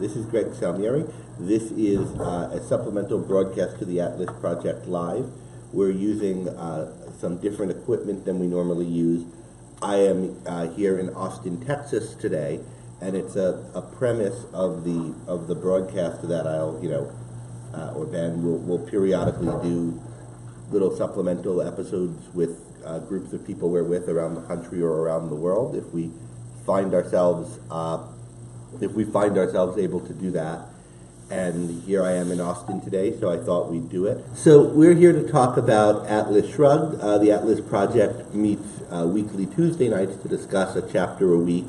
This is Greg Salmieri. This is a supplemental broadcast to the Atlas Project Live. We're using some different equipment than we normally use. I am here in Austin, Texas today, and it's a premise of the broadcast that I'll, or Ben will periodically do little supplemental episodes with groups of people we're with around the country or around the world if we find ourselves able to do that. And here I am in Austin today, so I thought we'd do it. So we're here to talk about Atlas Shrugged. The Atlas Project meets weekly Tuesday nights to discuss a chapter a week.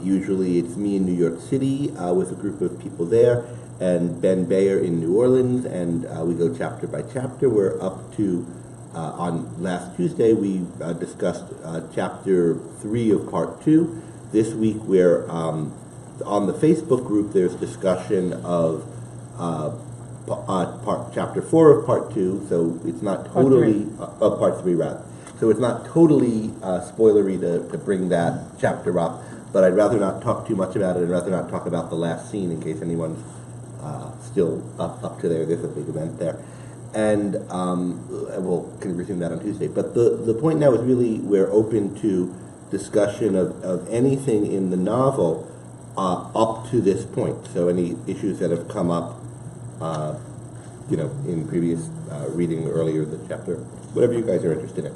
Usually it's me in New York City with a group of people there, and Ben Bayer in New Orleans, and we go chapter by chapter. We're up to, on last Tuesday, we discussed chapter 3 of part 2. This week we're on the Facebook group. There's discussion of chapter 4 of part 2, so it's not totally of part 3 rather. So it's not totally spoilery to bring that chapter up, but I'd rather not talk too much about it. I'd rather not talk about the last scene in case anyone's still up to there. There's a big event there, and we'll can resume that on Tuesday. But the point now is really we're open to discussion of anything in the novel up to this point. So any issues that have come up, in previous reading earlier in the chapter, whatever you guys are interested in.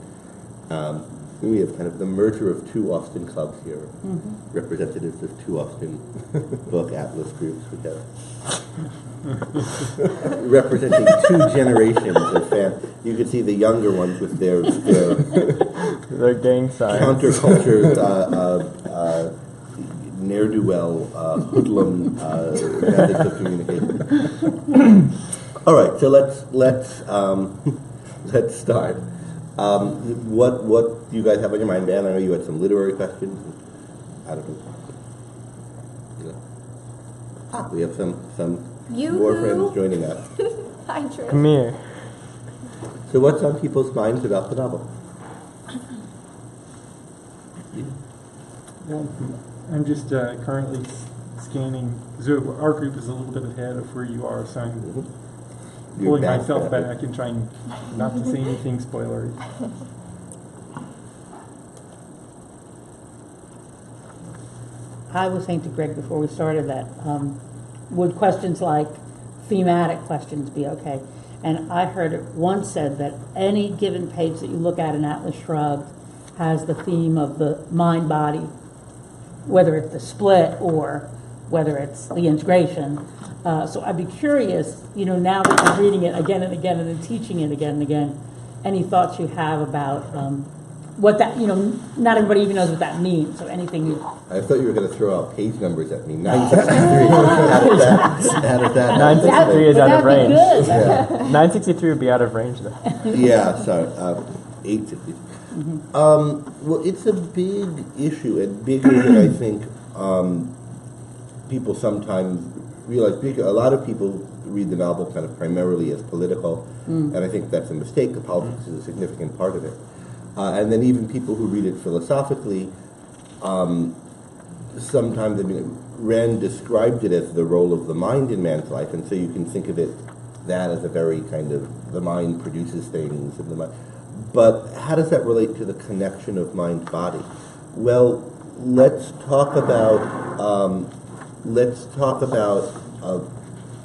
We have kind of the merger of two Austin clubs here, representatives of two Austin book Atlas groups, which have representing two generations of fans. You can see the younger ones with their gang signs, counterculture, ne'er-do-well, hoodlum methods of communication. All right, so let's start. What do you guys have on your mind, Dan? I know you had some literary questions. I don't know. We have some more friends joining us. Hi, Trish. Come here. So what's on people's minds about the novel? Well, I'm just currently scanning, so our group is a little bit ahead of where you are, so I'm pulling myself back and trying not to say anything spoilery. I was saying to Greg before we started that, would questions like thematic questions be okay? And I heard it once said that any given page that you look at in Atlas Shrugged has the theme of the mind-body, whether it's the split or whether it's the integration. So I'd be curious, now that you're reading it again and again and then teaching it again and again, any thoughts you have about what that, not everybody even knows what that means, so anything you... I thought you were going to throw out page numbers at me. 963. How does that 963 is out of range. Yeah. 963 would be out of range, though. Yeah, sorry. 860. Well, it's a big issue, and bigger than I think people sometimes realize. A lot of people read the novel kind of primarily as political, and I think that's a mistake. The politics is a significant part of it. And then even people who read it philosophically, sometimes, Rand described it as the role of the mind in man's life, and so you can think of that as a very kind of, the mind produces things, and the mind. But how does that relate to the connection of mind-body? Well, let's talk about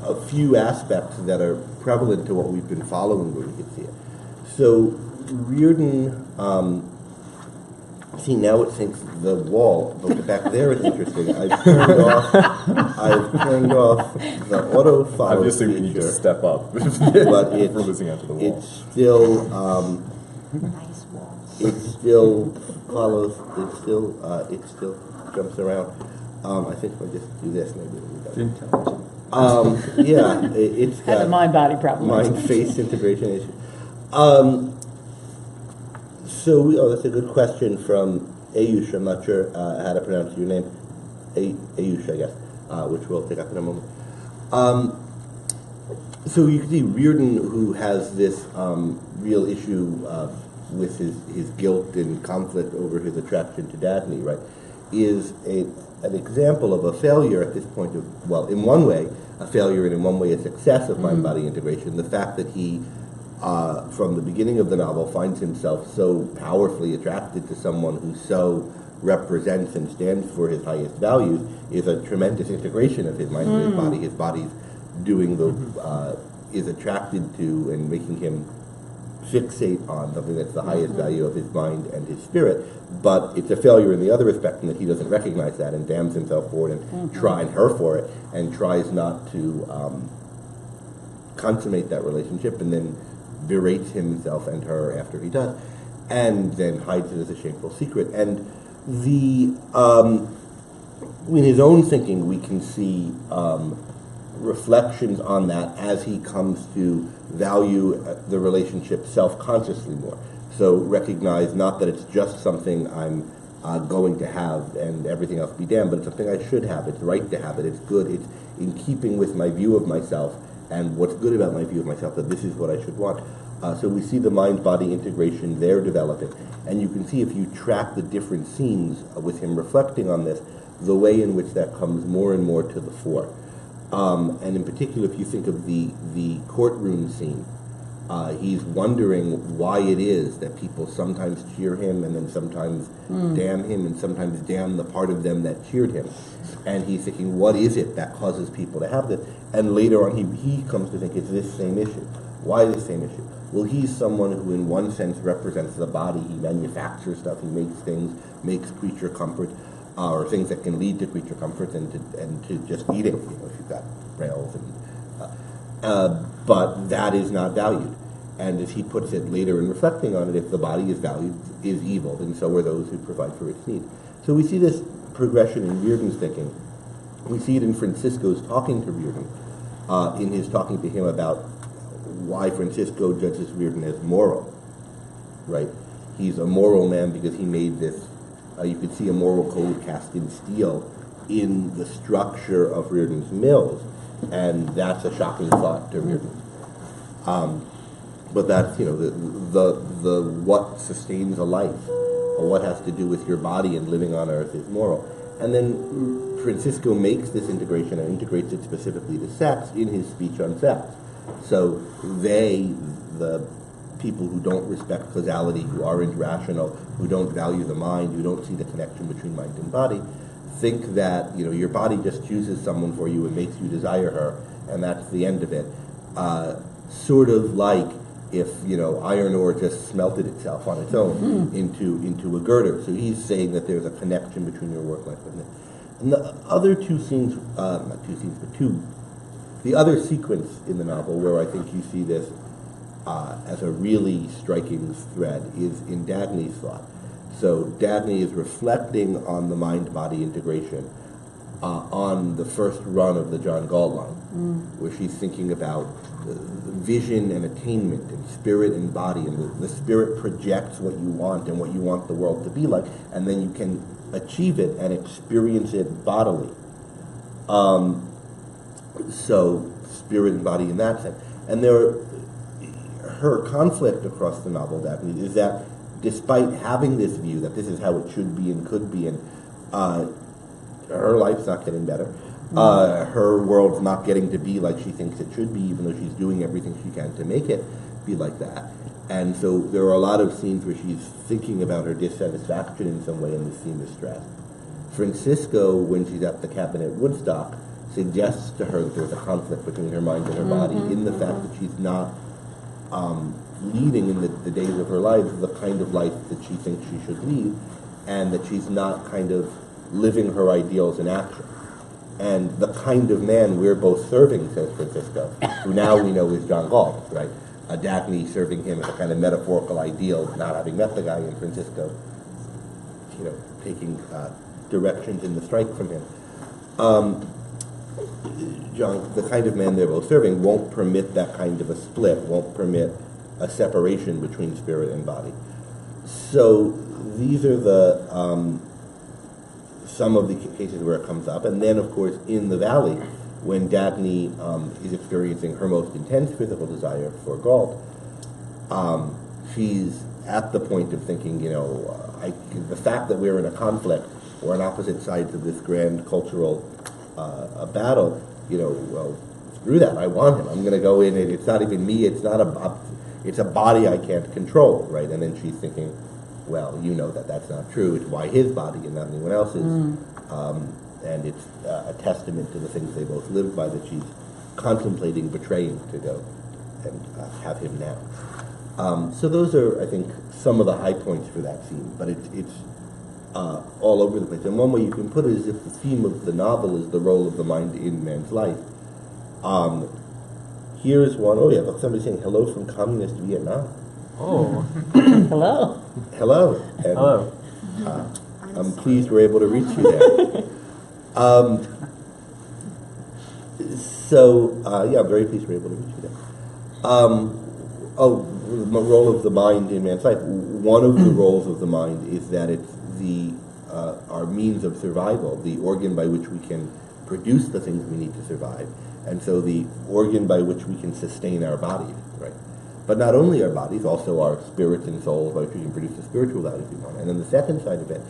a few aspects that are prevalent to what we've been following where we can see it. So Reardon, see now it sinks the wall, but back there is interesting. I've turned off the auto follow. Obviously, we need to step up. But we're losing out to the wall. It's still. Nice wall. It still follows. It still jumps around. I think if I just do this, maybe it'll be better. It's intelligent. Yeah, it's got Has a mind-body problem. mind-face integration issue. So that's a good question from Ayush. I'm not sure how to pronounce your name. Ayush, I guess, which we'll pick up in a moment. So you can see Reardon, who has this real issue with his guilt and conflict over his attraction to Daphne, right? is an example of a failure at this point of, well, in one way, a failure, and in one way a success of mind-body integration. The fact that he, from the beginning of the novel, finds himself so powerfully attracted to someone who so represents and stands for his highest values is a tremendous integration of his mind and his body. His body's doing the, is attracted to and making him fixate on something that's the highest value of his mind and his spirit, but it's a failure in the other respect in that he doesn't recognize that and damns himself for it and and her for it and tries not to consummate that relationship, and then berates himself and her after he does, and then hides it as a shameful secret. And the in his own thinking we can see reflections on that as he comes to value the relationship self-consciously more. So recognize not that it's just something I'm going to have and everything else be damned, but it's something I should have. It's right to have it. It's good. It's in keeping with my view of myself and what's good about my view of myself, that this is what I should want. So we see the mind-body integration there developing. And you can see if you track the different scenes with him reflecting on this, the way in which that comes more and more to the fore. And in particular, if you think of the courtroom scene, he's wondering why it is that people sometimes cheer him and then sometimes damn him and sometimes damn the part of them that cheered him. And he's thinking, what is it that causes people to have this? And later on, he comes to think it's this same issue. Why this same issue? Well, he's someone who in one sense represents the body. He manufactures stuff, he makes things, makes creature comfort, or things that can lead to creature comfort and to just eating, if you've got rails. But that is not valued. And as he puts it later in reflecting on it, if the body is valued, is evil, and so are those who provide for its needs. So we see this progression in Reardon's thinking. We see it in Francisco's talking to Reardon, in his talking to him about why Francisco judges Reardon as moral, right? He's a moral man because he made this, you could see a moral code cast in steel in the structure of Reardon's mills, and that's a shocking thought to Reardon. But that's, the what sustains a life, or what has to do with your body and living on earth is moral. And then Francisco makes this integration and integrates it specifically to sex in his speech on sex. So they, the people who don't respect causality, who aren't rational, who don't value the mind, who don't see the connection between mind and body, think that your body just chooses someone for you and makes you desire her, and that's the end of it. Sort of like if iron ore just smelted itself on its own into a girder. So he's saying that there's a connection between your work life and it. And the other two scenes, not two scenes, but the other sequence in the novel where I think you see this as a really striking thread is in Dagny's thought. So Dagny is reflecting on the mind-body integration on the first run of the John Galt line, where she's thinking about vision and attainment and spirit and body, and the spirit projects what you want and what you want the world to be like, and then you can achieve it and experience it bodily. So spirit and body in that sense. And her conflict across the novel, Dagny, is that despite having this view that this is how it should be and could be, and her life's not getting better, her world's not getting to be like she thinks it should be, even though she's doing everything she can to make it be like that. And so there are a lot of scenes where she's thinking about her dissatisfaction in some way, and this theme is stressed. Francisco, when she's at the cabin at Woodstock, suggests to her that there's a conflict between her mind and her body in the fact that she's not leading in the days of her life the kind of life that she thinks she should lead, and that she's not kind of living her ideals in action. And the kind of man we're both serving, says Francisco, who now we know is John Galt, right? Dagny serving him as a kind of metaphorical ideal, not having met the guy, and Francisco, taking directions in the strike from him. John, the kind of man they're both serving, won't permit that kind of a split, won't permit a separation between spirit and body. So these are the some of the cases where it comes up. And then, of course, in the valley, when Dagny is experiencing her most intense physical desire for Galt, she's at the point of thinking, the fact that we're in a conflict or on opposite sides of this grand cultural battle, well, screw that, I want him. I'm going to go in, and it's not even me, it's not it's a body I can't control, right? And then she's thinking, well, that's not true. It's why his body and not anyone else's. And it's a testament to the things they both lived by that she's contemplating betraying to go and have him now. So those are, I think, some of the high points for that scene. But it's all over the place. And one way you can put it is if the theme of the novel is the role of the mind in man's life. Here's one. Oh yeah, somebody saying hello from communist Vietnam. Oh. Hello. Hello. And, Hello. I'm pleased we're able to reach you there. I'm very pleased we're able to reach you there. The role of the mind in man's life. One of the roles of the mind is that it's our means of survival, the organ by which we can produce the things we need to survive, and so the organ by which we can sustain our bodies, right? But not only our bodies, also our spirits and souls, by which we can produce the spiritual values we want. And then the second side of it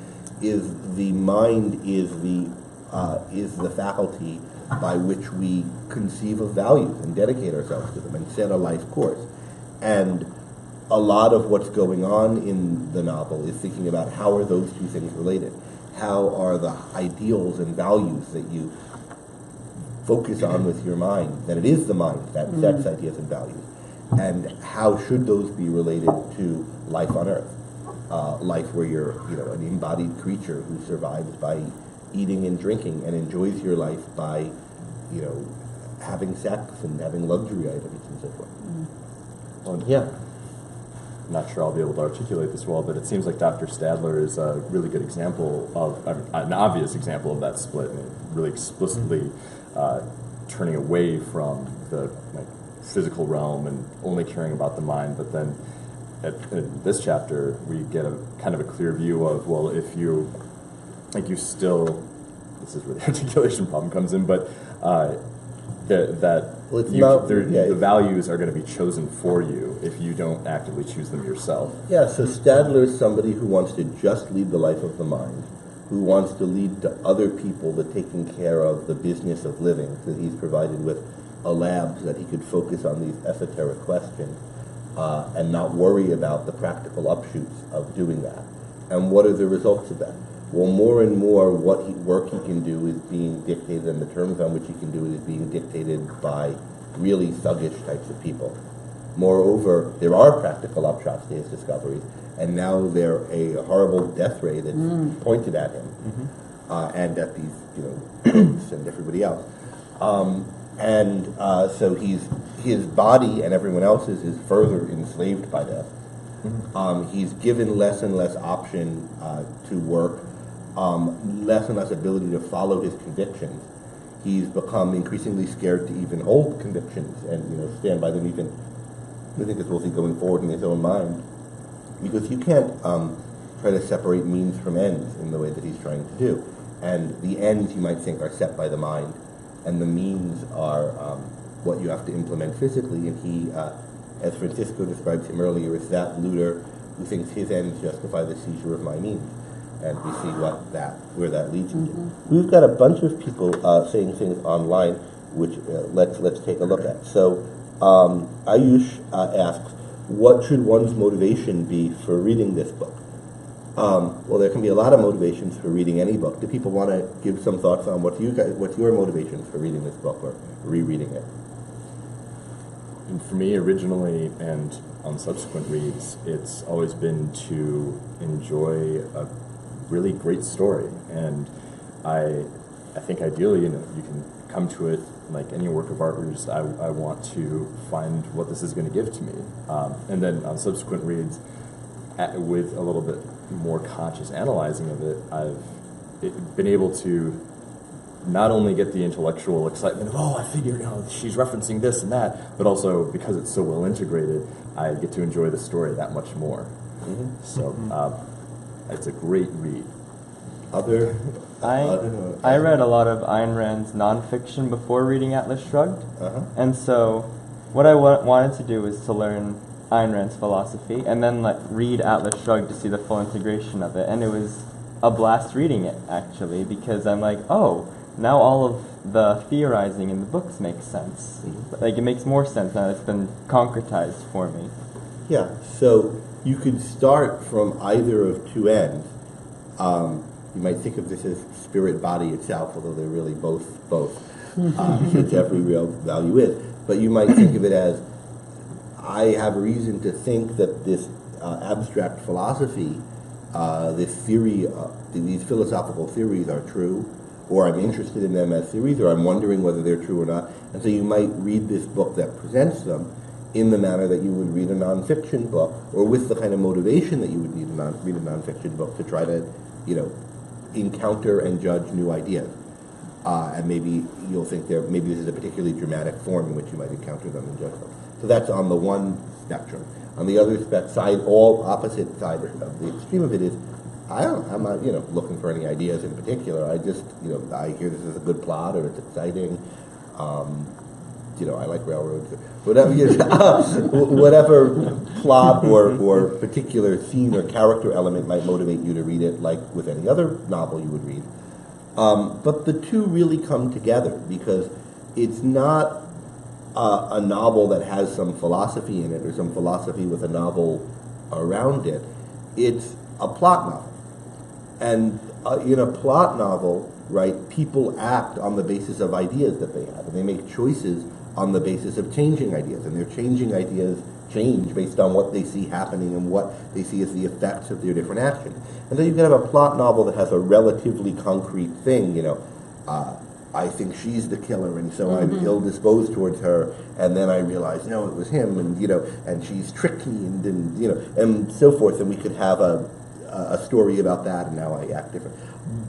is the mind is the faculty by which we conceive of values and dedicate ourselves to them and set a life course. And a lot of what's going on in the novel is thinking about how are those two things related? How are the ideals and values that you focus on with your mind, that it is the mind that sets ideas and values, and how should those be related to life on Earth? Life where you're, an embodied creature who survives by eating and drinking and enjoys your life by, having sex and having luxury items and so forth. Well, yeah. I'm not sure I'll be able to articulate this well, but it seems like Dr. Stadler is a really good example of, an obvious example of that split, and really explicitly turning away from the physical realm and only caring about the mind. But then in this chapter, we get a kind of a clear view of, well, if you, this is where the articulation problem comes in, but the values are going to be chosen for you if you don't actively choose them yourself. Yeah, so Stadler is somebody who wants to just lead the life of the mind, who wants to lead to other people the taking care of the business of living, so he's provided with a lab so that he could focus on these esoteric questions and not worry about the practical upshoots of doing that. And what are the results of that? Well, more and more what work he can do is being dictated, and the terms on which he can do it is being dictated by really thuggish types of people. Moreover, there are practical upshots to his discoveries, and now they're a horrible death ray that's pointed at him, and at these, groups and everybody else. So his body and everyone else's is further enslaved by death. He's given less and less option to work, less and less ability to follow his convictions. He's become increasingly scared to even hold convictions and stand by them. Even I think as we'll see going forward in his own mind, because you can't try to separate means from ends in the way that he's trying to do. And the ends you might think are set by the mind, and the means are what you have to implement physically. And he, as Francisco described him earlier, is that looter who thinks his ends justify the seizure of my means. And we see where that leads him to. We've got a bunch of people saying things online, which let's take a look at. So Ayush asks, what should one's motivation be for reading this book? Well, there can be a lot of motivations for reading any book. Do people want to give some thoughts on what's your motivations for reading this book or rereading it? And for me, originally and on subsequent reads, it's always been to enjoy a really great story. And I think ideally, you can come to it like any work of art where just, I want to find what this is going to give to me. And then on subsequent reads, with a little bit more conscious analyzing of it, I've been able to not only get the intellectual excitement of, I figured, she's referencing this and that, but also because it's so well integrated, I get to enjoy the story that much more. So it's a great read. I read a lot of Ayn Rand's nonfiction before reading Atlas Shrugged, and so what I wanted to do was to learn Ayn Rand's philosophy and then read Atlas Shrugged to see the full integration of it, and it was a blast reading it, actually, because I'm like, oh, now all of the theorizing in the books makes sense. Like, it makes more sense now it's been concretized for me. Yeah, so you could start from either of two ends. You might think of this as spirit body itself, although they're really both, since every real value is. But you might think of it as, I have reason to think that this abstract philosophy, this theory, these philosophical theories are true, or I'm interested in them as theories, or I'm wondering whether they're true or not. And so you might read this book that presents them in the manner that you would read a nonfiction book, or with the kind of motivation that you would need read a nonfiction book to try to, encounter and judge new ideas. And maybe you'll think maybe this is a particularly dramatic form in which you might encounter them and judge them. So that's on the one spectrum. On the other side, all opposite side of the extreme of it is, I'm not, looking for any ideas in particular. I just, I hear this is a good plot, or it's exciting. I like railroads. Whatever, whatever plot or particular scene or character element might motivate you to read it, like with any other novel you would read. But the two really come together, because it's not a novel that has some philosophy in it, or some philosophy with a novel around it. It's a plot novel. And in a plot novel, right, people act on the basis of ideas that they have, and they make choices on the basis of changing ideas, and their changing ideas change based on what they see happening and what they see as the effects of their different actions. And so you can have a plot novel that has a relatively concrete thing, I think she's the killer, and so I'm ill-disposed towards her, and then I realize, no, it was him, and and she's tricked me, and so forth, and we could have a story about that, and now I act different.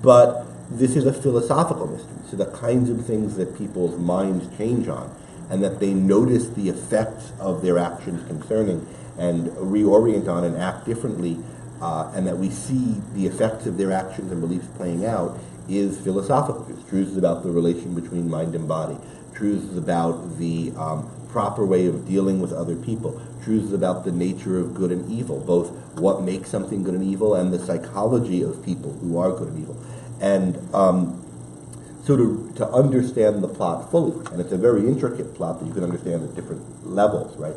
But this is a philosophical mystery, so the kinds of things that people's minds change on, and that they notice the effects of their actions concerning, and reorient on and act differently, and that we see the effects of their actions and beliefs playing out, is philosophical. It's truths about the relation between mind and body, truths about the proper way of dealing with other people, truths about the nature of good and evil, both what makes something good and evil and the psychology of people who are good and evil. And so to understand the plot fully, and it's a very intricate plot that you can understand at different levels, right?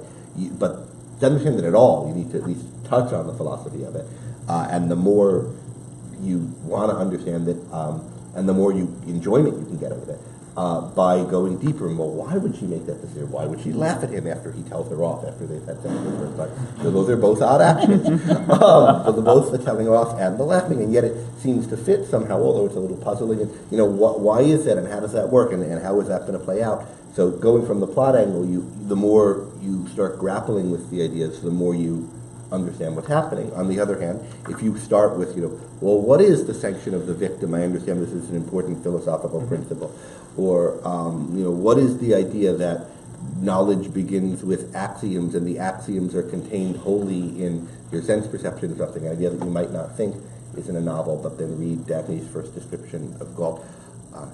But to understand it at all, you need to at least touch on the philosophy of it. And the more you want to understand it, and the more enjoyment you can get out of it, by going deeper. And, well, why would she make that decision? Why would she laugh at him after he tells her off, after they've had sex for the first time? So those are both odd actions. Both the telling off and the laughing, and yet it seems to fit somehow, although it's a little puzzling. And, why is that, and how does that work, and how is that going to play out? So going from the plot angle, the more you start grappling with the ideas, the more you understand what's happening. On the other hand, if you start with, well, what is the sanction of the victim? I understand this is an important philosophical principle. Or, what is the idea that knowledge begins with axioms, and the axioms are contained wholly in your sense perception of something, an idea that you might not think is in a novel, but then read Daphne's first description of Galt.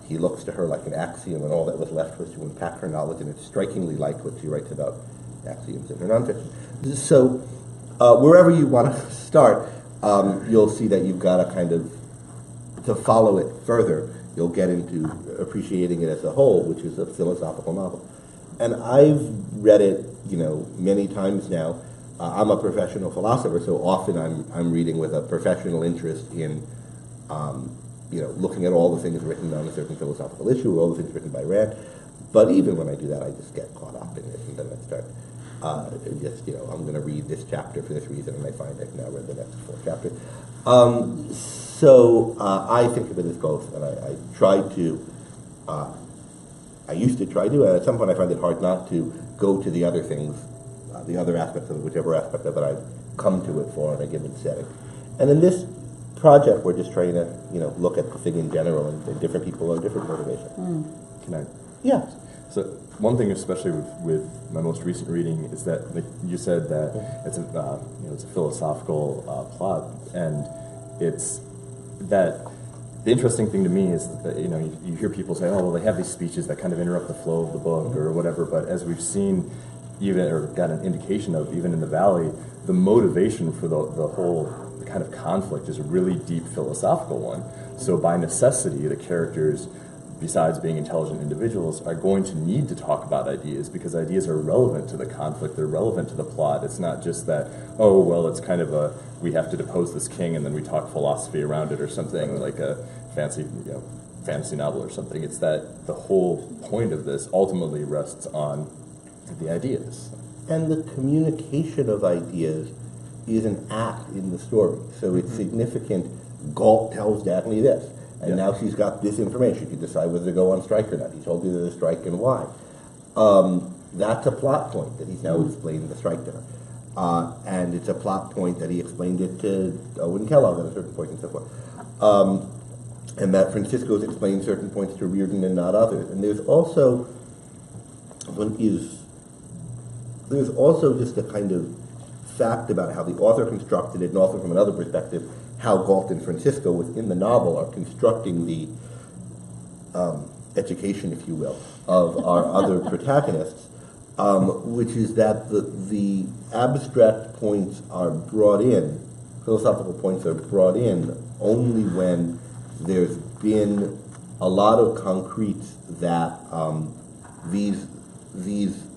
He looks to her like an axiom, and all that was left was to unpack her knowledge, and it's strikingly like what she writes about axioms in her nonfiction. So, wherever you want to start, you'll see that you've got to kind of, to follow it further, you'll get into appreciating it as a whole, which is a philosophical novel. And I've read it, many times now. I'm a professional philosopher, so often I'm reading with a professional interest in, looking at all the things written on a certain philosophical issue, all the things written by Rand. But even when I do that, I just get caught up in it, and then I start I'm going to read this chapter for this reason, and I find I've now read the next 4 chapters. So I think of it as both, and I try to, I used to try to, and at some point I find it hard not to go to the other things, the other aspects of it, whichever aspect of it I've come to it for in a given setting. And in this project, we're just trying to, look at the thing in general, and different people have different motivations. Can I? Yeah. So one thing, especially with my most recent reading, is that, like you said, that it's a philosophical plot, and it's that the interesting thing to me is that you hear people say, oh, well, they have these speeches that kind of interrupt the flow of the book or whatever, but as we've seen, even or got an indication of even in the Valley, the motivation for the whole kind of conflict is a really deep philosophical one. So by necessity, the characters, besides being intelligent individuals, are going to need to talk about ideas because ideas are relevant to the conflict, they're relevant to the plot. It's not just that, oh, well, it's kind of a, we have to depose this king and then we talk philosophy around it or something like a fancy, fantasy novel or something. It's that the whole point of this ultimately rests on the ideas. And the communication of ideas is an act in the story. So it's significant. Galt tells Daphne this, and now she's got this information. She can decide whether to go on strike or not. He told you there's a strike and why. That's a plot point that he's now explained the strike to her. And it's a plot point that he explained it to Owen Kellogg at a certain point and so forth. And that Francisco's explained certain points to Reardon and not others. And there's also just a kind of fact about how the author constructed it, and also from another perspective, how Galt and Francisco within the novel are constructing the education, if you will, of our other protagonists, which is that the abstract points are brought in, philosophical points are brought in only when there's been a lot of concretes that these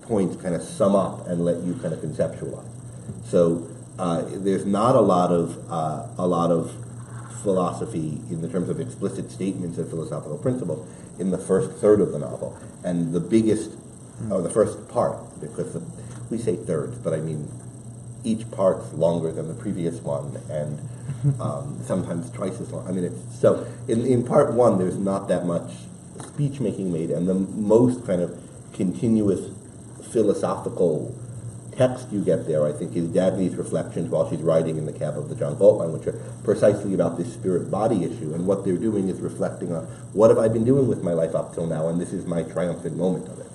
points kind of sum up and let you kind of conceptualize. So there's not a lot of philosophy in the terms of explicit statements of philosophical principles in the first third of the novel, and the biggest, or the first part, because we say thirds, but I mean each part's longer than the previous one, and sometimes twice as long. I mean, so in part one, there's not that much speech making made, and the most kind of continuous philosophical text you get there, I think, is Dabney's reflections while she's riding in the cab of the John Galt line, which are precisely about this spirit-body issue. And what they're doing is reflecting on what have I been doing with my life up till now, and this is my triumphant moment of it.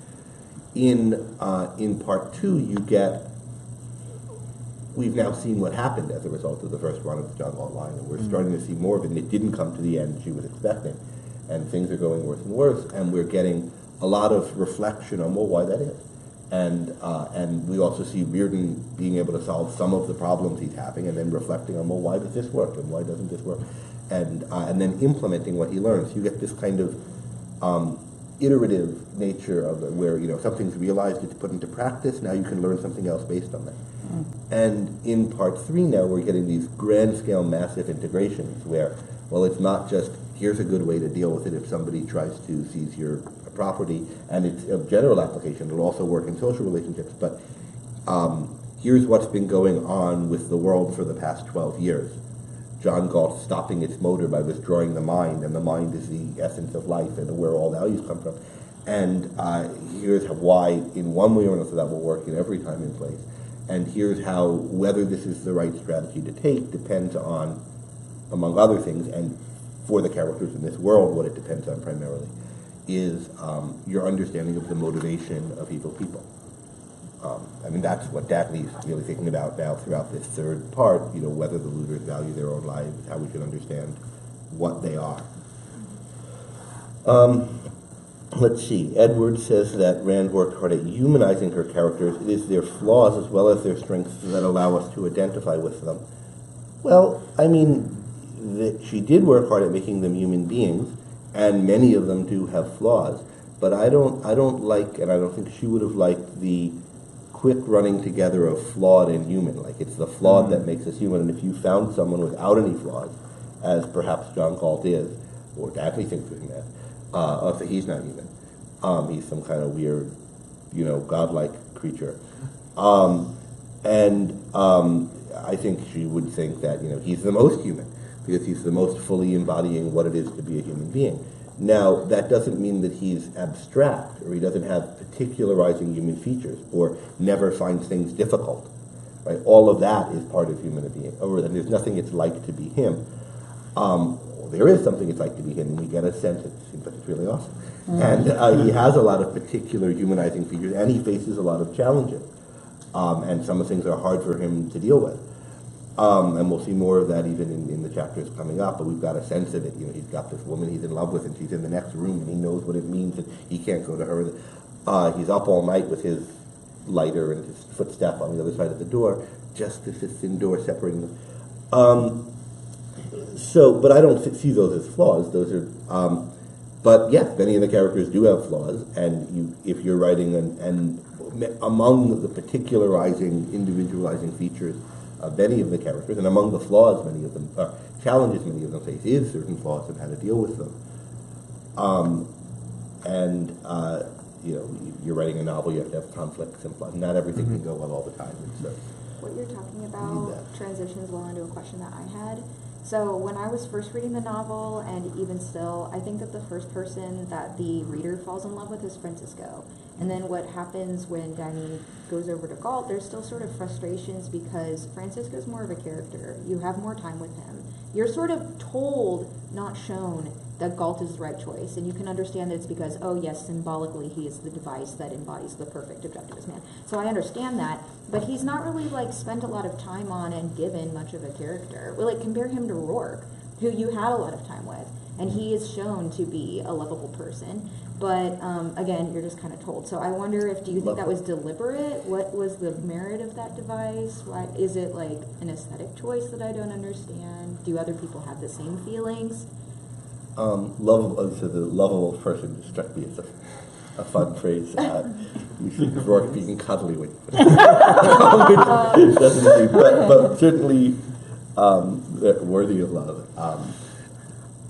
In part two, you get, we've now seen what happened as a result of the first run of the John Galt line, and we're starting to see more of it, and it didn't come to the end she was expecting. And things are going worse and worse, and we're getting a lot of reflection on, well, why that is. And we also see Reardon being able to solve some of the problems he's having, and then reflecting on, well, why does this work and why doesn't this work, and then implementing what he learns. You get this kind of iterative nature of it, where something's realized, it's put into practice. Now you can learn something else based on that. And in part three, now we're getting these grand scale, massive integrations where, well, it's not just here's a good way to deal with it if somebody tries to seize your property, and it's a general application. It'll also work in social relationships, but here's what's been going on with the world for the past 12 years. John Galt stopping its motor by withdrawing the mind, and the mind is the essence of life and where all values come from. And here's why, in one way or another, that will work in every time and place. And here's how whether this is the right strategy to take depends on, among other things, and for the characters in this world, what it depends on primarily is your understanding of the motivation of evil people. I mean, that's what Daphne's really thinking about now throughout this third part, whether the looters value their own lives, how we should understand what they are. Let's see. Edward says that Rand worked hard at humanizing her characters. It is their flaws as well as their strengths that allow us to identify with them. Well, I mean, she did work hard at making them human beings, and many of them do have flaws. But I don't like, and I don't think she would have liked, the quick running together of flawed and human. Like, it's the flawed that makes us human, and if you found someone without any flaws, as perhaps John Galt is, or Daphne thinks of him as, so he's not human. He's some kind of weird, godlike creature. And I think she would think that, he's the most human, because he's the most fully embodying what it is to be a human being. Now, that doesn't mean that he's abstract, or he doesn't have particularizing human features, or never finds things difficult. Right? All of that is part of human being. Or there's nothing it's like to be him. There is something it's like to be him, and we get a sense it seems like it's really awesome. And he has a lot of particular humanizing features, and he faces a lot of challenges. And some of the things are hard for him to deal with. And we'll see more of that even in the chapters coming up, but we've got a sense of it. He's got this woman he's in love with, and she's in the next room, and he knows what it means, and he can't go to her. He's up all night with his lighter and his footstep on the other side of the door, just as this thin door separating them. But I don't see those as flaws. Those are, but yes, many of the characters do have flaws, and if you're writing and among the particularizing, individualizing features of many of the characters, and among the flaws many of them, challenges many of them face, is certain flaws and how to deal with them. You're writing a novel, you have to have conflicts and flaws. Not everything can go well all the time. And so, What you're talking about transitions well into a question that I had. So when I was first reading the novel, and even still, I think that the first person that the reader falls in love with is Francisco. And then what happens when Dagny goes over to Galt, there's still sort of frustrations because Francisco's more of a character. You have more time with him. You're sort of told, not shown, that Galt is the right choice. And you can understand that it's because, oh yes, symbolically he is the device that embodies the perfect objectivist man. So I understand that, but he's not really spent a lot of time on and given much of a character. Well, compare him to Rourke, who you had a lot of time with, and he is shown to be a lovable person. But again, you're just kind of told. So I wonder do you think that was deliberate? What was the merit of that device? Why is it an aesthetic choice that I don't understand? Do other people have the same feelings? Lovable, so the lovable person struck me as a fun phrase. You see Rourke being cuddly with you. Which doesn't seem, but certainly worthy of love.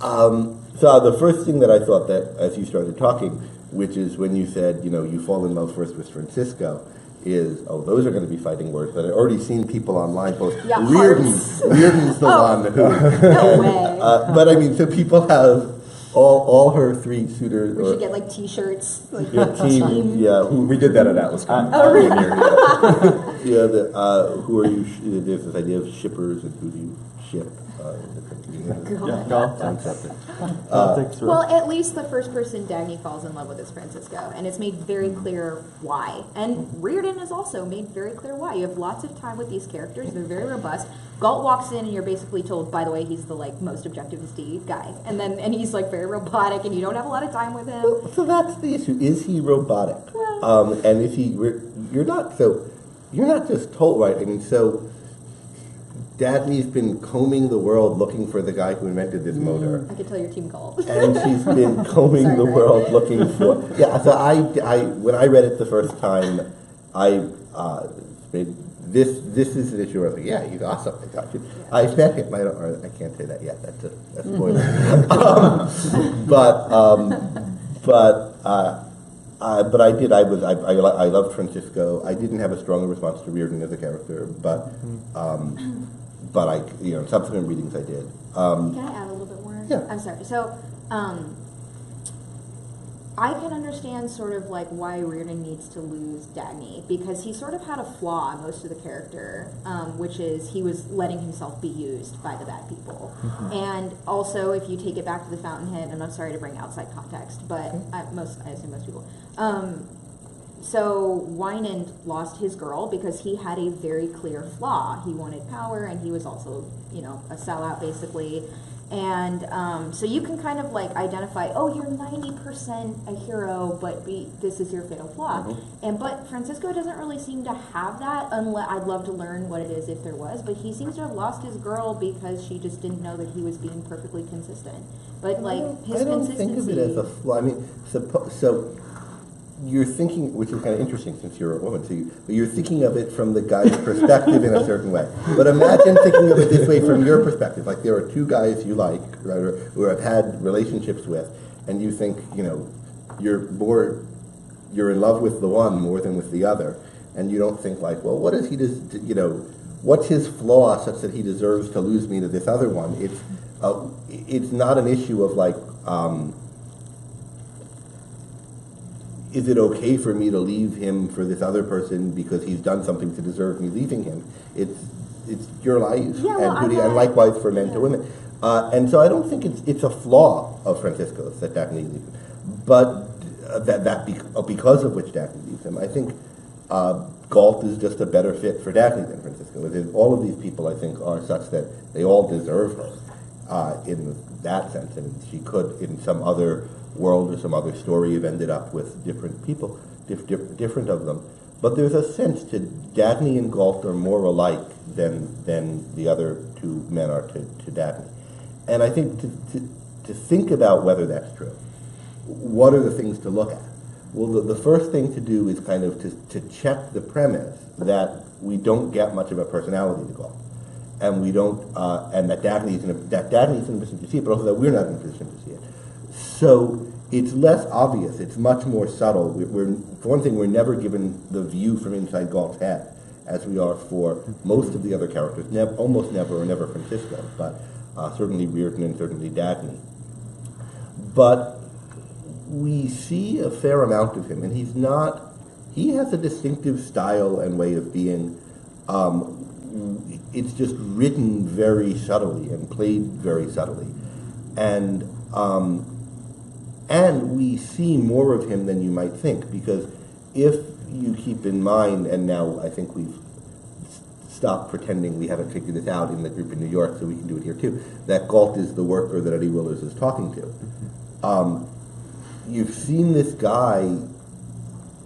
So the first thing that I thought that, as you started talking, which is when you said, you fall in love first with Francisco, is, those are going to be fighting words. But I've already seen people online post, Reardon's the one who... No way. But I mean, so people have all her three suitors... We should get T-shirts. Team, yeah. We did that at Atlas Con. Who are you... There's this idea of shippers, and who do you ship? Galt. Well, at least the first person Dagny falls in love with is Francisco, and it's made very clear why. And Reardon is also made very clear why. You have lots of time with these characters; they're very robust. Galt walks in, and you're basically told, by the way, he's the most objectivist guy, and he's very robotic, and you don't have a lot of time with him. Well, so that's the issue: is he robotic? Well, and if he, you're not just told, right? I mean, so. Dagny's been combing the world looking for the guy who invented this motor. I could tell your team called. And she's been combing the world looking for... Yeah, so I when I read it the first time, this is an issue where I was like, he's awesome. I met him. I can't say that yet. That's a spoiler. But I did. I loved Francisco. I didn't have a stronger response to Reardon as a character, but I, in subsequent readings I did. Can I add a little bit more? Yeah. I'm sorry. So, I can understand sort of why Reardon needs to lose Dagny, because he sort of had a flaw in most of the character, which is he was letting himself be used by the bad people. And also, if you take it back to the Fountainhead, and I'm sorry to bring outside context, but I assume most people. So Wynand lost his girl because he had a very clear flaw. He wanted power, and he was also, a sellout basically. And so you can kind of identify, you're 90% a hero, but this is your fatal flaw. But Francisco doesn't really seem to have that. I'd love to learn what it is if there was, but he seems to have lost his girl because she just didn't know that he was being perfectly consistent. But his consistency. I don't think of it as a flaw. I mean, so you're thinking, which is kind of interesting since you're a woman, but you're thinking of it from the guy's perspective in a certain way. But imagine thinking of it this way from your perspective. There are two guys you like, right, or who have had relationships with, and you think, you're in love with the one more than with the other, and you don't think what is he what's his flaw such that he deserves to lose me to this other one? It's not an issue of is it okay for me to leave him for this other person because he's done something to deserve me leaving him? It's your life, and likewise for men to women. And so I don't think it's a flaw of Francisco's that Dagny leaves him, but because of which Dagny leaves him. I think Galt is just a better fit for Dagny than Francisco. All of these people, I think, are such that they all deserve her in that sense, and she could, in some other world or some other story, have ended up with different people, different of them. But there's a sense to Dagny and Galt are more alike than the other two men are to Dagny. And I think to think about whether that's true, what are the things to look at? Well, the first thing to do is kind of to check the premise that we don't get much of a personality to Galt. And we don't, and that Dagny's in a position to see it, but also that we're not in a position to see it. So it's less obvious. It's much more subtle. For one thing, we're never given the view from inside Galt's head, as we are for most of the other characters. Almost never, or never Francisco, but certainly Reardon and certainly Dagny. But we see a fair amount of him, and he has a distinctive style and way of being. It's just written very subtly and played very subtly. And we see more of him than you might think, because if you keep in mind, and now I think we've stopped pretending we haven't figured this out in the group in New York, so we can do it here too, that Galt is the worker that Eddie Willers is talking to. You've seen this guy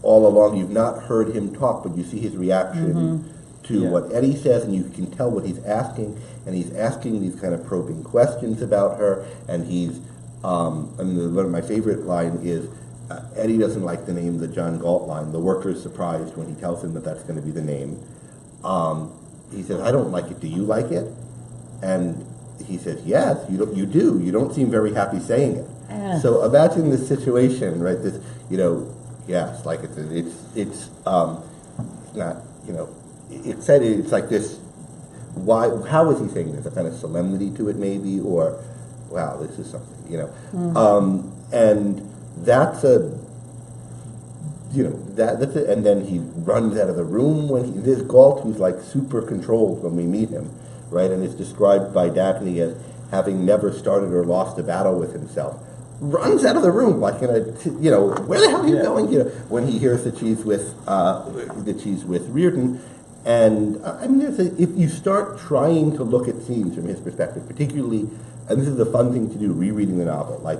all along. You've not heard him talk, but you see his reaction to what Eddie says, and you can tell what he's asking, and he's asking these kind of probing questions about her, and he's one of my favorite line is, Eddie doesn't like the name, the John Galt line. The worker's surprised when he tells him that that's going to be the name. He says, I don't like it. Do you like it? And he says, yes, you do. You don't seem very happy saying it. So imagine this situation, right? This, yes, like it's not, excited. It's like this. Why? How is he saying this? A kind of solemnity to it, maybe, or wow, this is something, and that's a, that's it. And then he runs out of the room when there's Galt, who's like super controlled when we meet him, right? And it's described by Dagny as having never started or lost a battle with himself. Runs out of the room like in a, where the hell are you going? When he hears that she's with Reardon. And if you start trying to look at scenes from his perspective, particularly, and this is a fun thing to do, rereading the novel, like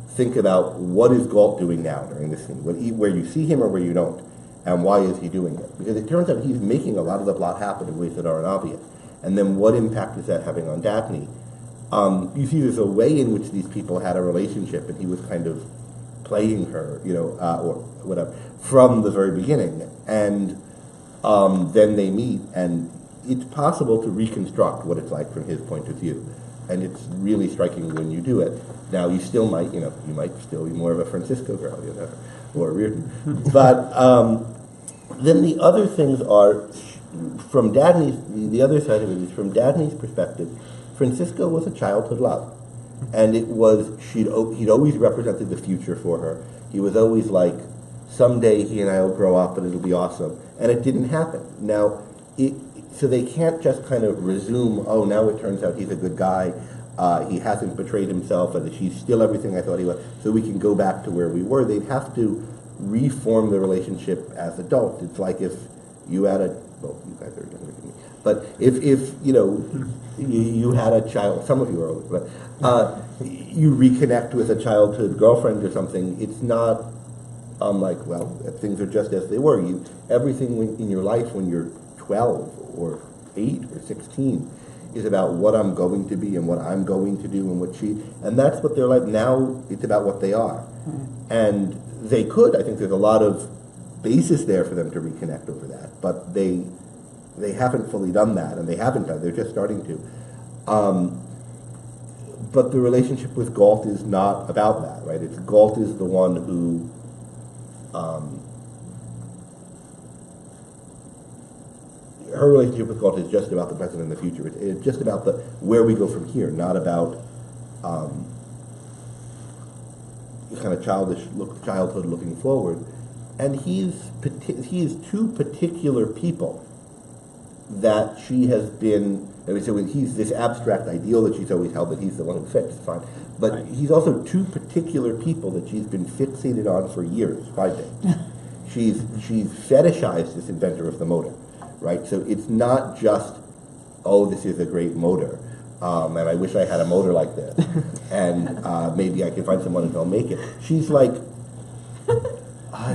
think about what is Galt doing now during this scene, where you see him or where you don't, and why is he doing it? Because it turns out he's making a lot of the plot happen in ways that aren't obvious. And then what impact is that having on Dagny? You see there's a way in which these people had a relationship, and he was kind of playing her, or whatever, from the very beginning. And then they meet, and it's possible to reconstruct what it's like from his point of view. And it's really striking when you do it. Now, you still might, you might still be more of a Francisco girl, or Reardon. But then the other things are, from Dagny's, the other side of it is, from Dagny's perspective, Francisco was a childhood love. And it was, he'd always represented the future for her. He was always like, someday he and I will grow up and it'll be awesome. And it didn't happen. Now, so they can't just kind of resume, oh, now it turns out he's a good guy, he hasn't betrayed himself, and he's still everything I thought he was, so we can go back to where we were. They'd have to reform the relationship as adults. It's like if you had well, you guys are younger than me, but if you had a child, some of you are older, but you reconnect with a childhood girlfriend or something, it's not like, well, things are just as they were. Everything in your life when you're 12 or 8 or 16 is about what I'm going to be and what I'm going to do and that's what they're like. Now it's about what they are. And they could, I think there's a lot of basis there for them to reconnect over that, but they haven't fully done that, and they're just starting to. But the relationship with Galt is not about that, right? Galt is the one who her relationship with Galt is just about the present and the future. It's just about where we go from here, not about kind of childhood looking forward. And he is two particular people that she has been. So he's this abstract ideal that she's always held that he's the one who fits. Fine, but he's also two particular people that she's been fixated on for years. 5 days. She's fetishized this inventor of the motor. Right, so it's not just, oh, this is a great motor, and I wish I had a motor like this, and maybe I can find someone and they'll make it. She's like,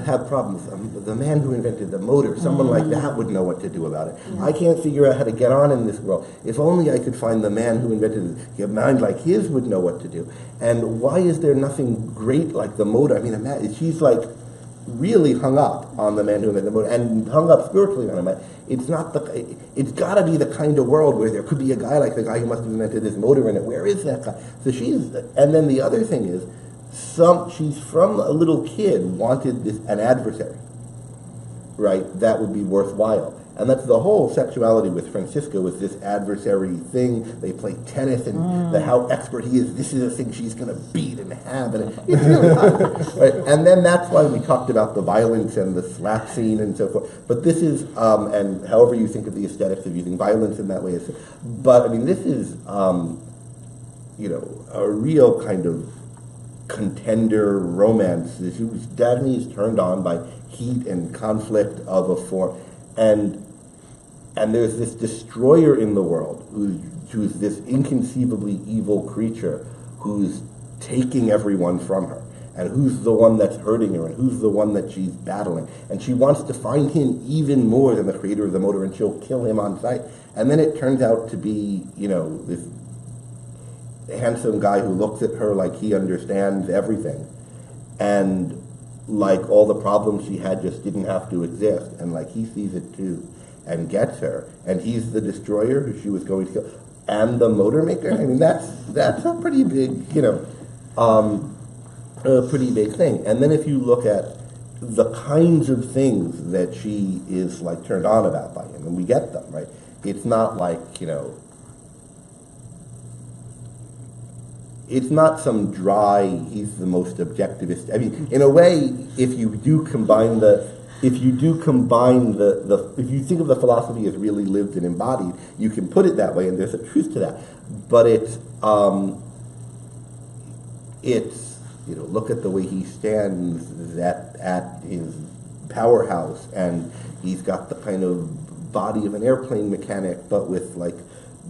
have problems. The man who invented the motor, someone like that would know what to do about it. I can't figure out how to get on in this world. If only I could find the man who invented it. A mind like his would know what to do. And why is there nothing great like the motor? I mean, she's like really hung up on the man who invented the motor, and hung up spiritually on him. It's got to be the kind of world where there could be a guy like the guy who must have invented this motor in it. Where is that guy? So and then the other thing is, she's from a little kid wanted an adversary, right? That would be worthwhile. And that's the whole sexuality with Francisco, is this adversary thing. They play tennis, and how expert he is. This is a thing she's going to beat and have, and it's really fun, right? And then that's why we talked about the violence and the slap scene and so forth. But this is, and however you think of the aesthetics of using violence in that way, but I mean, this is, a real kind of contender romance. Daphne is turned on by heat and conflict of a form. And there's this destroyer in the world who's this inconceivably evil creature who's taking everyone from her, and who's the one that's hurting her, and who's the one that she's battling. And she wants to find him even more than the creator of the motor, and she'll kill him on sight. And then it turns out to be, this handsome guy who looks at her like he understands everything. And like all the problems she had just didn't have to exist, and like he sees it too and gets her, and he's the destroyer who she was going to kill, and the motor maker. I mean, that's a pretty big, a pretty big thing. And then if you look at the kinds of things that she is like turned on about by him, and we get them, right? It's not like, it's not some dry, he's the most objectivist. I mean, in a way, if you think of the philosophy as really lived and embodied, you can put it that way, and there's a truth to that. But it's look at the way he stands at his powerhouse, and he's got the kind of body of an airplane mechanic, but with like,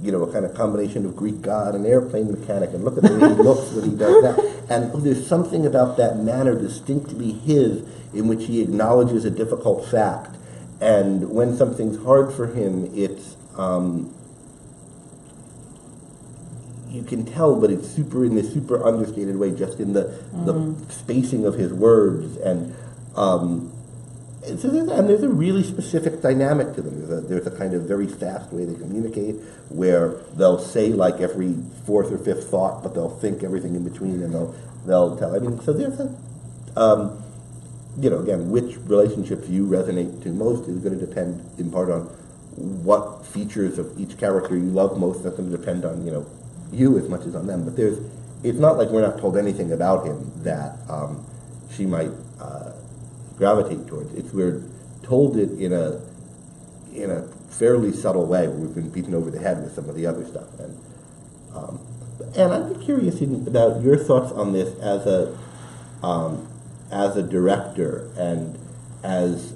a kind of combination of Greek god and airplane mechanic, and look at the way he looks when he does that. And there's something about that manner distinctly his, in which he acknowledges a difficult fact. And when something's hard for him, it's, you can tell, but it's in this super understated way, just in the spacing of his words. And there's a really specific dynamic to them. There's a kind of very fast way they communicate, where they'll say like every fourth or fifth thought, but they'll think everything in between, and they'll tell. I mean, so there's again, which relationships you resonate to most is going to depend in part on what features of each character you love most. That's going to depend on you as much as on them. But it's not like we're not told anything about him that she might gravitate towards. We're told it in a fairly subtle way. We've been beaten over the head with some of the other stuff, and I'd be curious about your thoughts on this as a director, and as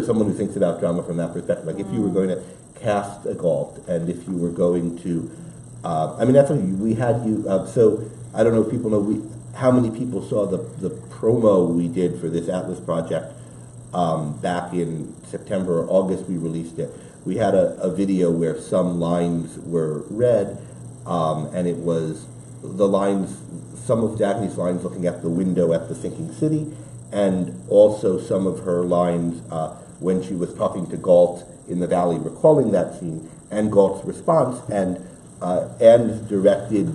someone who thinks about drama from that perspective. Like if you were going to cast a Galt, and if you were going to, that's what we had you. So I don't know if people know how many people saw the promo we did for this Atlas project back in September or August. We released it. We had a video where some lines were read, and it was the lines, some of Daphne's lines looking at the window at the sinking city, and also some of her lines when she was talking to Galt in the valley, recalling that scene, and Galt's response, and directed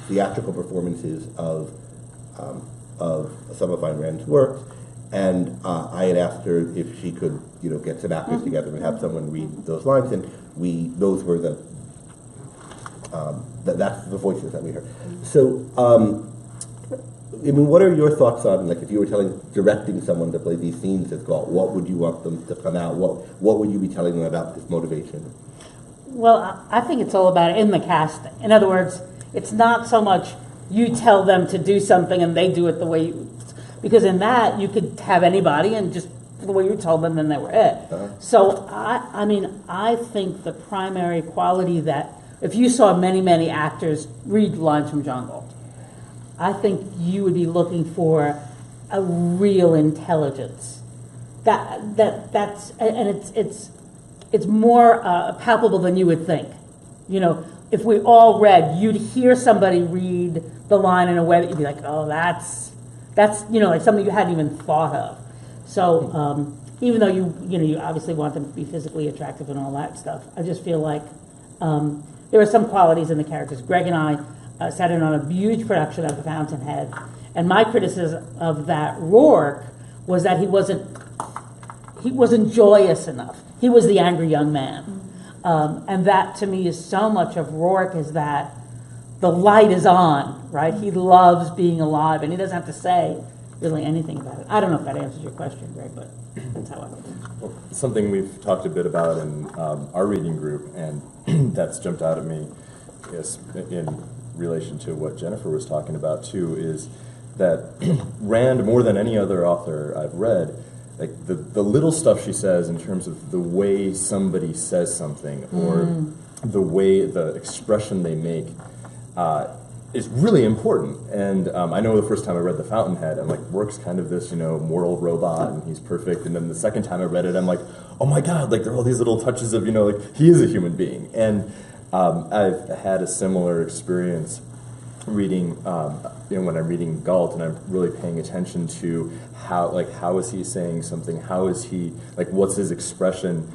theatrical performances of some of Ayn Rand's works. And I had asked her if she could, get some actors together and have someone read those lines, and those were that's the voices that we heard. So, what are your thoughts on, like, if you were directing someone to play these scenes as Galt, what would you want them to come out? What would you be telling them about this motivation? Well, I think it's all about in the casting. In other words, it's not so much you tell them to do something and they do it the way you, because in that you could have anybody and just the way you told them, and they were it. So I think the primary quality that if you saw many actors read lines from John Galt, I think you would be looking for a real intelligence. That's it's more palpable than you would think. You know, if we all read, you'd hear somebody read the line in a way that you'd be like, oh, that's like something you hadn't even thought of. So even though you obviously want them to be physically attractive and all that stuff, I just feel like there are some qualities in the characters. Greg and I sat in on a huge production of The Fountainhead, and my criticism of that Rourke was that he wasn't joyous enough. He was the angry young man. And that to me is so much of Rourke, is that the light is on, right? He loves being alive, and he doesn't have to say really anything about it. I don't know if that answers your question, Greg, but that's how I look at it. Well, something we've talked a bit about in our reading group, and that's jumped out at me is in relation to what Jennifer was talking about too, is that Rand, more than any other author I've read, like the little stuff she says in terms of the way somebody says something, or the way, the expression they make, is really important. And I know the first time I read The Fountainhead, I'm like, Rourke's kind of this, moral robot, and he's perfect. And then the second time I read it, I'm like, oh my God, like there are all these little touches of, like he is a human being. And I've had a similar experience reading, when I'm reading Galt, and I'm really paying attention to how is he saying something? How is he, what's his expression?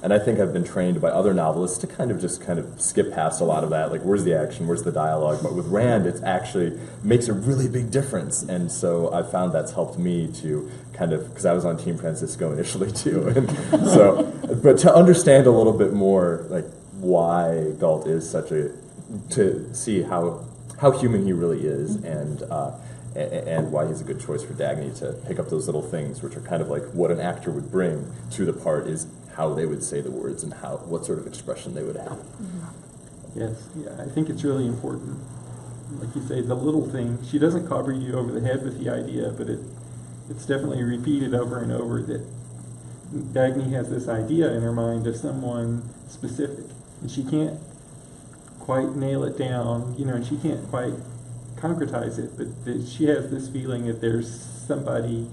And I think I've been trained by other novelists to kind of skip past a lot of that. Like, where's the action? Where's the dialogue? But with Rand, it actually makes a really big difference. And so I found that's helped me to because I was on Team Francisco initially too. And so, but to understand a little bit more, why Galt is to see how human he really is, and why he's a good choice for Dagny to pick up those little things, which are kind of like what an actor would bring to the part, is how they would say the words and what sort of expression they would have. Yes, yeah, I think it's really important. Like you say, the little thing. She doesn't cover you over the head with the idea, but it's definitely repeated over and over that Dagny has this idea in her mind of someone specific, and she can't quite nail it down, and she can't quite concretize it, but that she has this feeling that there's somebody,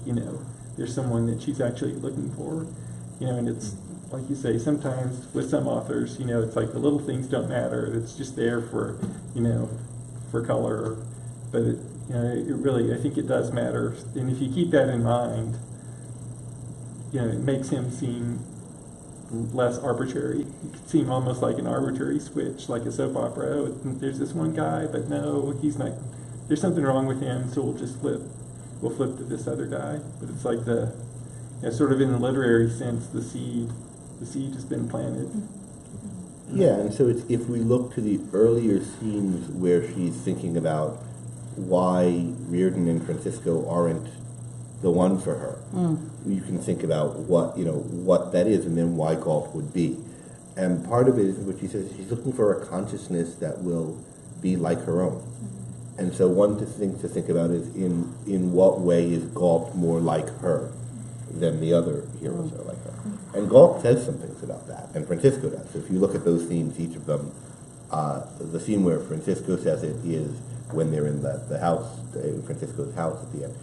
there's someone that she's actually looking for, and it's like you say, sometimes with some authors, it's like the little things don't matter. It's just there for, for color, but it really, I think it does matter. And if you keep that in mind, it makes him seem less arbitrary. It could seem almost like an arbitrary switch, like a soap opera. Oh, there's this one guy, but no, he's not. There's something wrong with him, so we'll just flip. We'll flip to this other guy. But it's like sort of in the literary sense, the seed has been planted. Yeah, and so if we look to the earlier scenes where she's thinking about why Reardon and Francisco aren't the one for her, you can think about what that is, and then why Galt would be. And part of it is what she says, she's looking for a consciousness that will be like her own. And so one thing to think about is in what way is Galt more like her than the other heroes are like her. And Galt says some things about that, and Francisco does. So if you look at those themes, each of them, the scene where Francisco says it is when they're in the house, in Francisco's house at the end.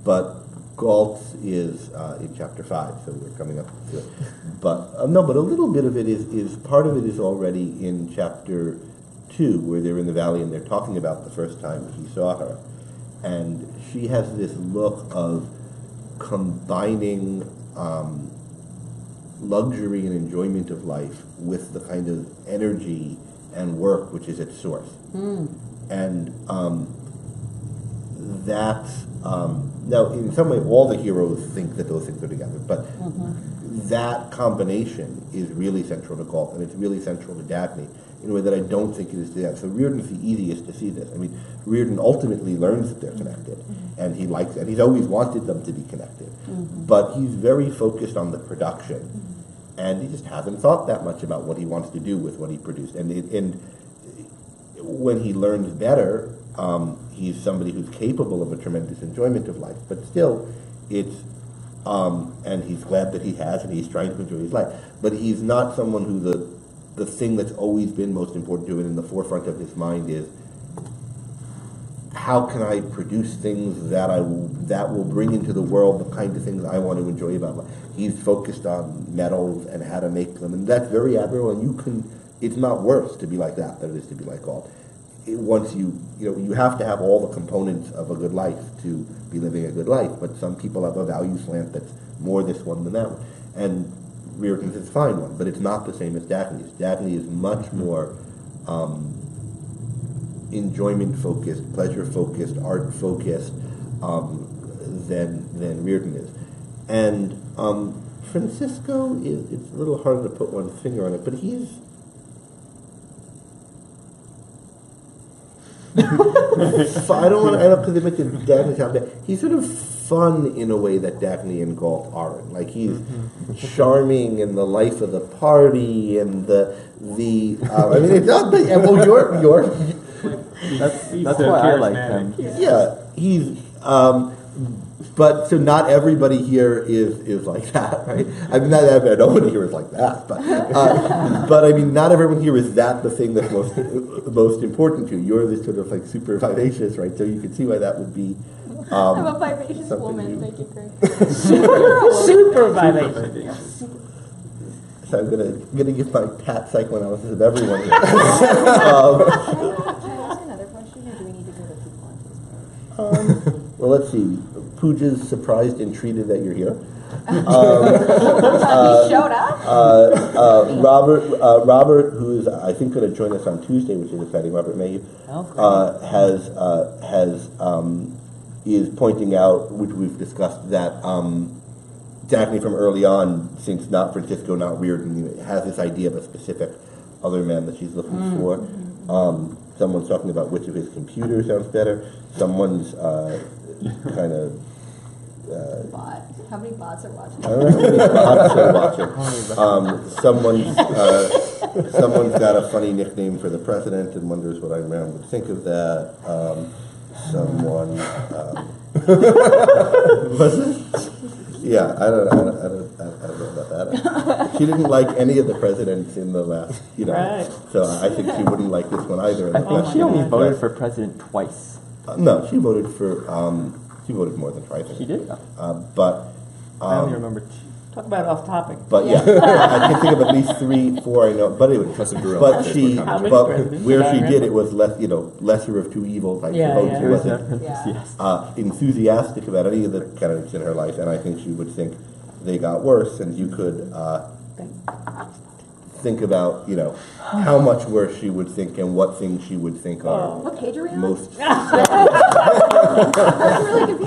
But Galt's is in chapter 5, so we're coming up to it. But a little bit of it is part of it is already in chapter 2, where they're in the valley and they're talking about the first time he saw her. And she has this look of combining luxury and enjoyment of life with the kind of energy and work which is its source. And that's now in some way all the heroes think that those things are together, but that combination is really central to Galt, and it's really central to Dagny in a way that I don't think it is to them. So Reardon's the easiest to see this. I mean, Reardon ultimately learns that they're connected, and he likes it. He's always wanted them to be connected, but he's very focused on the production, and he just hasn't thought that much about what he wants to do with what he produced. And when he learns better, he's somebody who's capable of a tremendous enjoyment of life, but still, it's and he's glad that he has, and he's trying to enjoy his life. But he's not someone who the thing that's always been most important to him in the forefront of his mind is how can I produce things that will bring into the world the kind of things I want to enjoy about life. He's focused on metals and how to make them, and that's very admirable. And it's not worse to be like that than it is to be like Galt. Once you have to have all the components of a good life to be living a good life, but some people have a value slant that's more this one than that one. And Reardon's is a fine one, but it's not the same as Dagny's. Dagny is much more enjoyment-focused, pleasure-focused, art-focused than Reardon is. And Francisco it's a little harder to put one finger on it, but he's I don't want to end up because they mentioned Dagny sound bad. He's sort of fun in a way that Dagny and Galt aren't. Like he's charming and the life of the party and the I mean it's not the well you're that's why I like him. Yeah, he's but so not everybody here is like that, right? I mean, nobody here is like that, but I mean, not everyone here is that the thing that's most important to you. You're this sort of like super vivacious, right? So you can see why that would be. I'm a vivacious woman. Thank you, Craig. Super vivacious. So I'm gonna give my pat psychoanalysis of everyone here. Can I ask another question, or do we need to go to people on Facebook? Well, let's see. Pooja's surprised and treated that you're here. He showed up? Robert, who is I think going to join us on Tuesday, which is exciting. Robert Mayhew is pointing out, which we've discussed, that Dagny from early on, since not Francisco, not Reardon, has this idea of a specific other man that she's looking for. Someone's talking about which of his computers sounds better. Someone's kind of. Bot. How many bots are watching? I don't know how many bots are watching. Someone's got a funny nickname for the president and wonders what Ayn Rand would think of that. Someone was it? Yeah, I don't know about that. She didn't like any of the presidents in the last, Right. So I think she wouldn't like this one either. I think she only voted for president twice. No, she voted for. She voted more than twice. She did? But I only remember two. Talk about off topic. But yeah, I can think of at least 3, 4 I know. But anyway, but where she did it was less, lesser of two evils. Like Yeah, she yeah. She wasn't Yeah. enthusiastic about any of the candidates in her life, and I think she would think they got worse. And you could think about, how much worse she would think and what things she would think are What page are we on? most.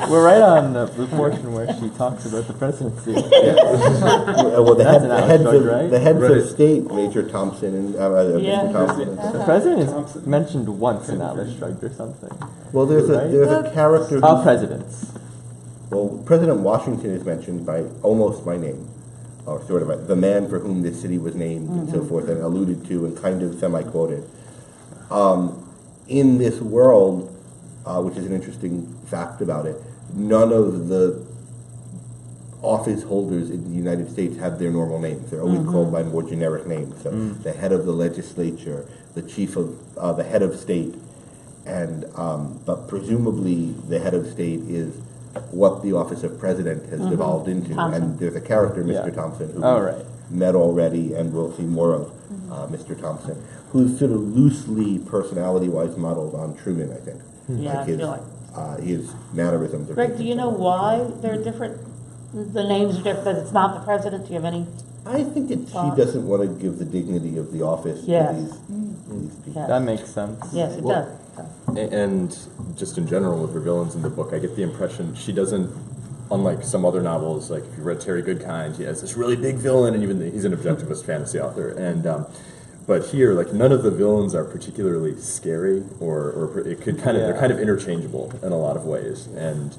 We're right on the portion where she talks about the presidency. Well, the That's heads of state, Major Thompson and Mr. Thompson. The president is mentioned once in Atlas Shrugged or something. Well, there's a character. Presidents. Well, President Washington is mentioned by almost by name, or sort of the man for whom this city was named, and so forth, and alluded to and kind of semi-quoted. In this world, which is an interesting fact about it, none of the office holders in the United States have their normal names. They're always called by more generic names. So the head of the legislature, the chief of the head of state, and but presumably the head of state is what the office of president has devolved into. Thompson. And there's a character, Mr. Thompson, who right. met already, and we'll see more of Mr. Thompson, who's sort of loosely personality-wise modeled on Truman, I think. Yeah, I feel his mannerisms are Greg, do you know why they're different? The names are different, that it's not the president? Do you have any? I think that she doesn't want to give the dignity of the office Yes. to these people. Yes. That makes sense. Yes, it does. And just in general with her villains in the book, I get the impression she doesn't, unlike some other novels, like if you read Terry Goodkind, he has this really big villain, and even he's an objectivist fantasy author. And but here, like none of the villains are particularly scary, or it could kind of they're kind of interchangeable in a lot of ways, and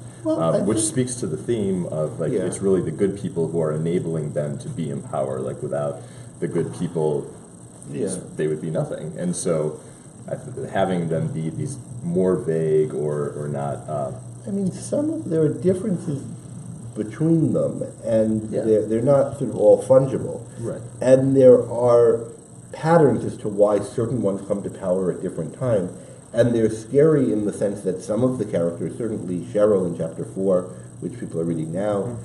which speaks to the theme of like it's really the good people who are enabling them to be in power. Like without the good people, they would be nothing. And so having them be these more vague or not. I mean, there are differences between them, and they're not sort of all fungible. Right. And there are patterns as to why certain ones come to power at different times, And they're scary in the sense that some of the characters, certainly Cheryl in chapter 4, which people are reading now,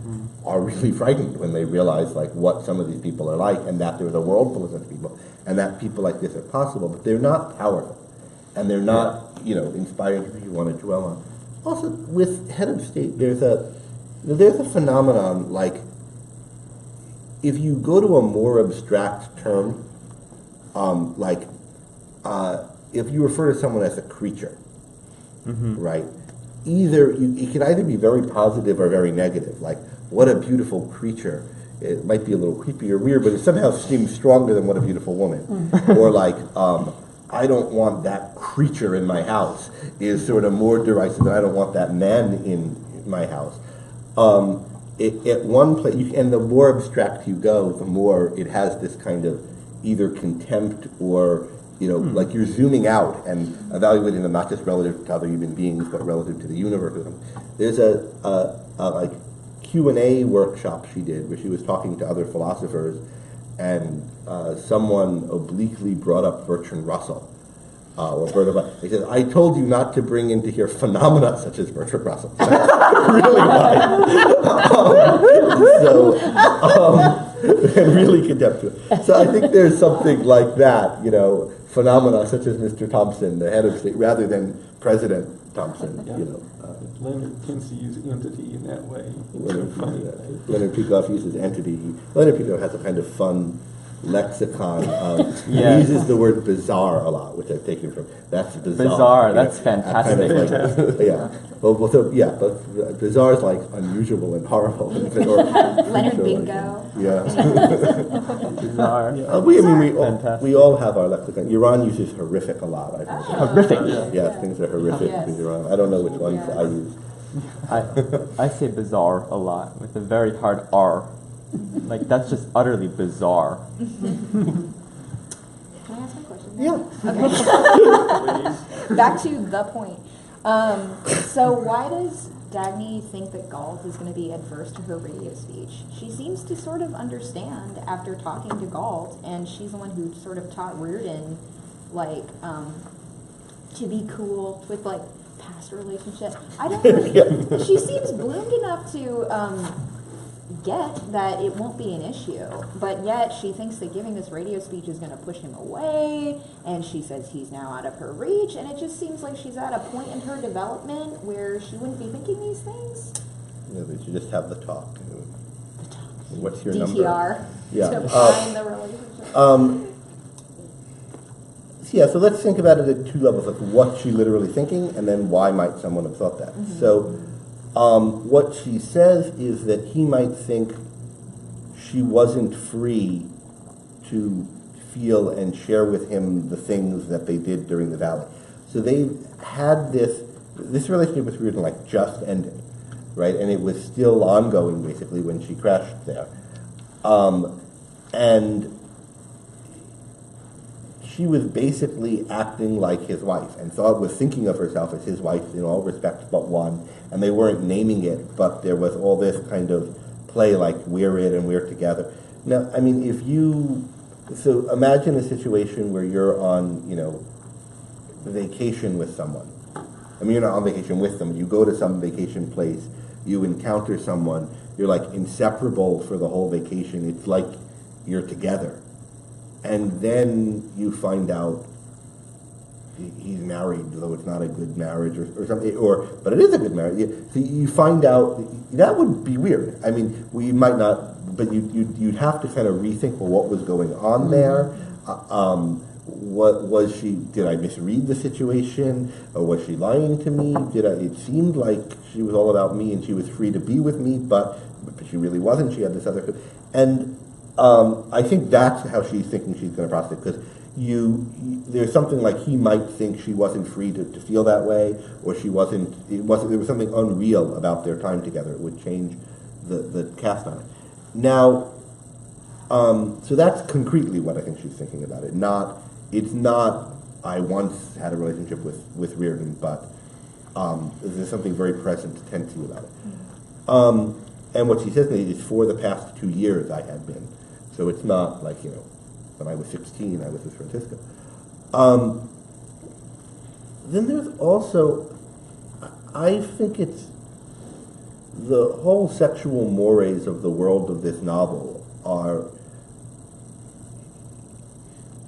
are really frightened when they realize like what some of these people are like, and that there's a world full of such people, and that people like this are possible, but they're not powerful, and they're not, inspiring people you want to dwell on. Also, with head of state, there's a phenomenon like, if you go to a more abstract term, if you refer to someone as a creature, right? It can either be very positive or very negative. Like, what a beautiful creature. It might be a little creepy or weird, but it somehow seems stronger than what a beautiful woman. Or like, I don't want that creature in my house is sort of more derisive than I don't want that man in my house. At one place, and the more abstract you go, the more it has this kind of either contempt or, like you're zooming out and evaluating them not just relative to other human beings, but relative to the universe. There's a like Q&A workshop she did where she was talking to other philosophers, and someone obliquely brought up Bertrand Russell. He says, I told you not to bring into here phenomena such as Bertrand Russell. Really and really contemptuous. So I think there's something like that, phenomena such as Mr. Thompson, the head of state, rather than President Thompson, Leonard tends to use entity in that way. Leonard Peikoff uses entity. Leonard Peikoff has a kind of fun lexicon. He uses the word bizarre a lot, which I've taken from. That's bizarre. Bizarre. That's fantastic. But bizarre is like unusual and horrible. Leonard Bingo. Bizarre. We all have our lexicon. Iran uses horrific a lot. I think. Horrific. Yes, things are horrific in Iran. I don't know which ones I use. I say bizarre a lot with a very hard R. Like, that's just utterly bizarre. Can I ask my question? Yeah. Okay. Back to the point. So why does Dagny think that Galt is going to be adverse to her radio speech? She seems to sort of understand after talking to Galt, and she's the one who sort of taught Reardon, like, to be cool with, like, past relationships. I don't know. She seems bloomed enough to get that it won't be an issue, but yet she thinks that giving this radio speech is going to push him away, and she says he's now out of her reach, and it just seems like she's at a point in her development where she wouldn't be thinking these things. They should just have the talk. The talk. What's your DTR number? Yeah. to find the relationship. So let's think about it at two levels, like what she literally thinking, and then why might someone have thought that. So what she says is that he might think she wasn't free to feel and share with him the things that they did during the valley. So they had this relationship with Reardon like just ended, right? And it was still ongoing basically when she crashed there. And she was basically acting like his wife, and was thinking of herself as his wife in all respects but one, and they weren't naming it, but there was all this kind of play like we're it and we're together. Now, I mean, so imagine a situation where you're on, vacation with someone. I mean, you're not on vacation with them, you go to some vacation place, you encounter someone, you're like inseparable for the whole vacation, it's like you're together. And then you find out he's married, though it's not a good marriage or something, but it is a good marriage. So you find out, that would be weird. I mean, we might not, but you'd have to kind of rethink, well, what was going on there? What was she, did I misread the situation? Or was she lying to me? It seemed like she was all about me and she was free to be with me, but she really wasn't. She had this other, and I think that's how she's thinking she's going to process it, because there's something like he might think she wasn't free to feel that way, or there was something unreal about their time together. It would change the cast on it. Now, so that's concretely what I think she's thinking about it. It's not, I once had a relationship with Reardon, but there's something very present, tensey about it. And what she says to me is, for the past 2 years I had been. So it's not like, when I was 16, I was with Francisco. then there's also, I think it's the whole sexual mores of the world of this novel are,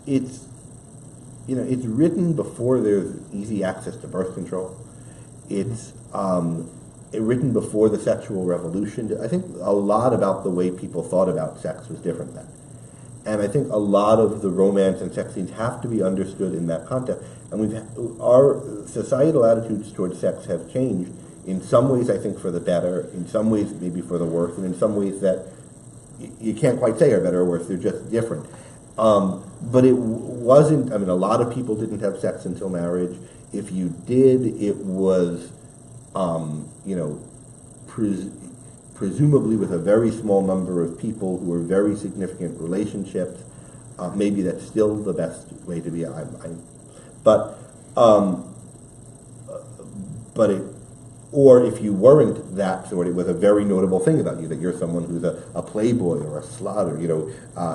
it's written before there's easy access to birth control. It's written before the sexual revolution. I think a lot about the way people thought about sex was different then. And I think a lot of the romance and sex scenes have to be understood in that context. And our societal attitudes towards sex have changed in some ways, I think, for the better, in some ways maybe for the worse, and in some ways that you can't quite say are better or worse, they're just different. But it wasn't, I mean, a lot of people didn't have sex until marriage. If you did, it was, presumably with a very small number of people who were very significant relationships. Maybe that's still the best way to be. Or if you weren't that sort, it was a very notable thing about you, that you're someone who's a playboy or a slut, or,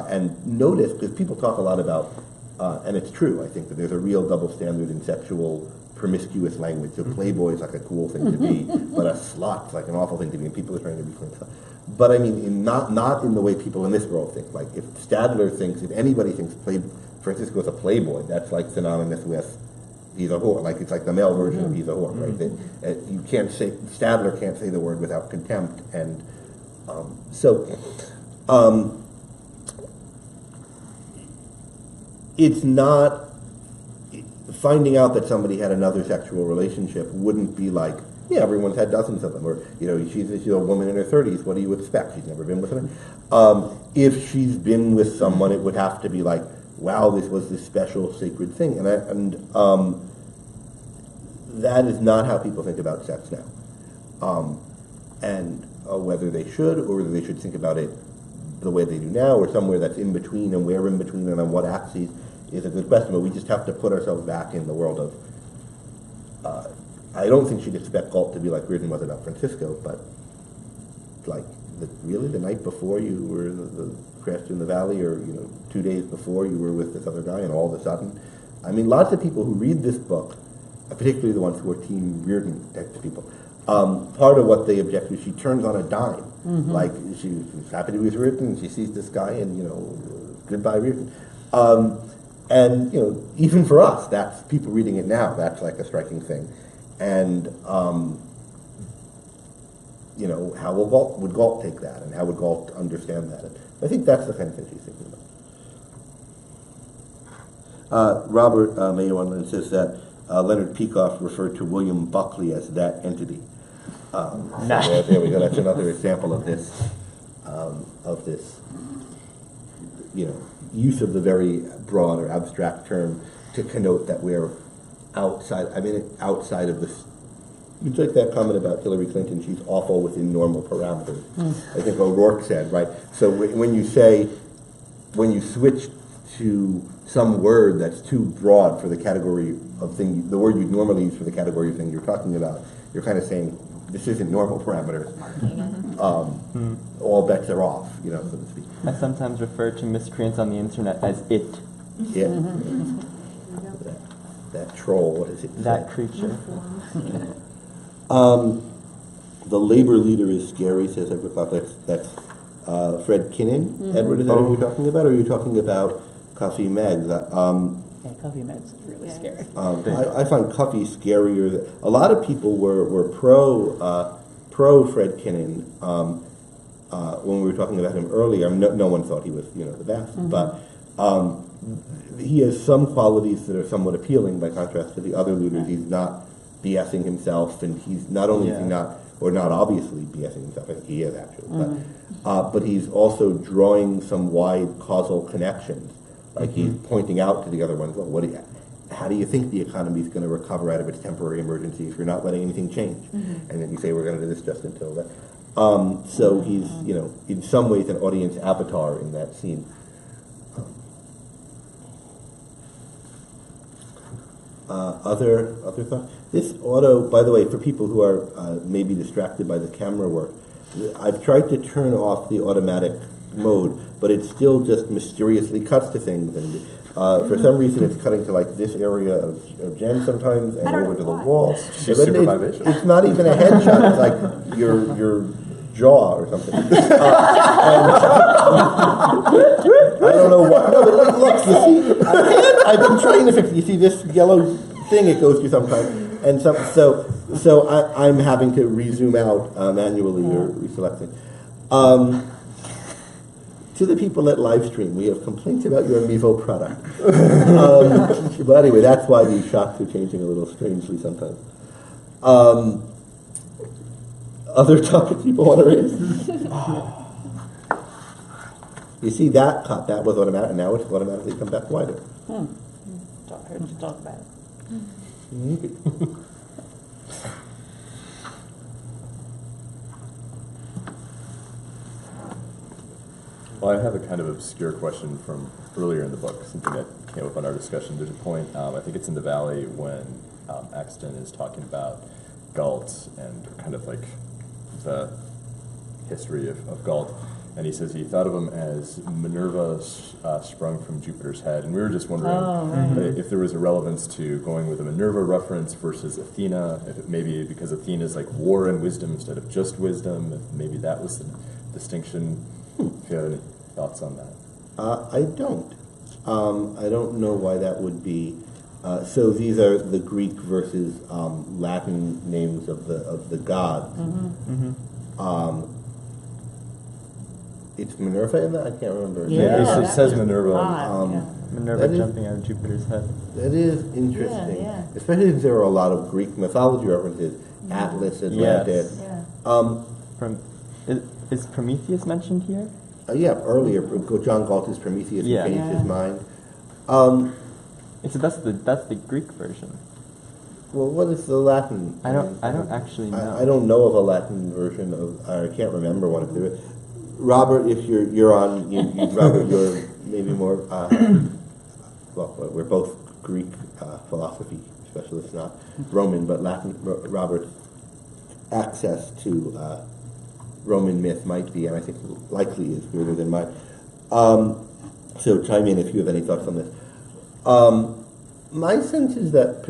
and notice, because people talk a lot about, and it's true, I think, that there's a real double standard in sexual promiscuous language. So playboy is like a cool thing to be, but a slut's like an awful thing to be, and people are trying to be clean. But I mean, not in the way people in this world think. Like if Stadler thinks, if anybody thinks Francisco is a playboy, that's like synonymous with he's a whore. Like it's like the male version of he's a whore, right? That, you can't say, Stadler can't say the word without contempt, and it's not, finding out that somebody had another sexual relationship wouldn't be like, yeah, everyone's had dozens of them, or she's a woman in her 30s. What do you expect? She's never been with a man. If she's been with someone, it would have to be like, wow, this was this special sacred thing, and that is not how people think about sex now, and whether they should or whether they should think about it the way they do now, or somewhere that's in between, and where in between and on what axes is a good question. But we just have to put ourselves back in the world of. I don't think she'd expect Galt to be like Reardon was about Francisco, but like really the night before you were crashed in the valley, or 2 days before you were with this other guy, and all of a sudden, I mean, lots of people who read this book, particularly the ones who are Team Reardon types of people, part of what they object to, she turns on a dime. Mm-hmm. Like she's happy to be with Reardon, she sees this guy, and goodbye Reardon. And even for us, that's people reading it now. That's like a striking thing, and how would Galt take that, and how would Galt understand that? And I think that's the kind of thing she's thinking about. Robert Mayo online says that Leonard Peikoff referred to William Buckley as that entity. Nice. So there we go. That's another example of this, use of the very broad or abstract term to connote that we're outside. I mean, outside of this. It's like that comment about Hillary Clinton. She's awful within normal parameters. I think O'Rourke said, right? So when you switch to some word that's too broad for the category of thing, the word you'd normally use for the category of thing you're talking about, you're kind of saying this isn't normal parameters. All bets are off, so to speak. I sometimes refer to miscreants on the internet as it. Yeah. That troll, what is it? That creature. The labor leader is scary, says Edward Clark. That's Fred Kinnan. Mm-hmm. Edward, is that who you're talking about, or are you talking about Coffee Meds? Yeah, Coffee Meds is really scary. I find Coffee scarier. A lot of people were pro Fred Kinnan when we were talking about him earlier. I mean, no one thought he was the best, mm-hmm. But he has some qualities that are somewhat appealing by contrast to the other leaders. He's not BSing himself, and he's not only is he not obviously BSing himself, I think he is actually, mm-hmm. but he's also drawing some wide causal connections. Like mm-hmm. he's pointing out to the other ones, well, how do you think the economy is going to recover out of its temporary emergency if you're not letting anything change? Mm-hmm. And then you say we're going to do this just until that. So he's, in some ways an audience avatar in that scene. Other thoughts? This auto, by the way, for people who are maybe distracted by the camera work, I've tried to turn off the automatic mode, but it still just mysteriously cuts to things, and For some reason, it's cutting to like this area of Jen sometimes, and I don't over know to the why. wall. She's But super vivacious. it's not even a headshot. It's like your jaw or something. I don't know why. No, but look, you see, I've been trying to fix it. You see this yellow thing it goes through sometimes, and so I'm having to re-zoom out manually or reselecting. To the people at Livestream, we have complaints about your Mevo product. But anyway, that's why these shots are changing a little strangely sometimes. Other topics people want to raise? You see that cut, that was automatic, and now it's automatically come back wider. I heard you talk about it. Well, I have a kind of obscure question from earlier in the book, something that came up in our discussion. There's a point, I think it's in the Valley, when Axton is talking about Galt and kind of like the history of Galt. And he says he thought of him as Minerva sprung from Jupiter's head. And we were just wondering if there was a relevance to going with a Minerva reference versus Athena, if it maybe because Athena is like war and wisdom instead of just wisdom, if maybe that was the distinction. If you have any thoughts on that. I don't. I don't know why that would be. So these are the Greek versus Latin names of the gods. It's Minerva in that? I can't remember. Yeah, it says Minerva. Minerva jumping out of Jupiter's head. That is interesting. Yeah. Especially since there are a lot of Greek mythology references. Atlas, Atlantis. Is Prometheus mentioned here? Yeah, earlier, John Galt's Prometheus Yeah. changed his mind. So that's the Greek version. Well, what is the Latin? I don't actually know. I don't know of a Latin version of. I can't remember one if there is. Robert, if you're on, Robert, you're maybe more. Well, we're both Greek philosophy specialists, not Roman, but Latin. Robert's access to Roman myth might be, and I think likely is greater than mine. So chime in if you have any thoughts on this. My sense is that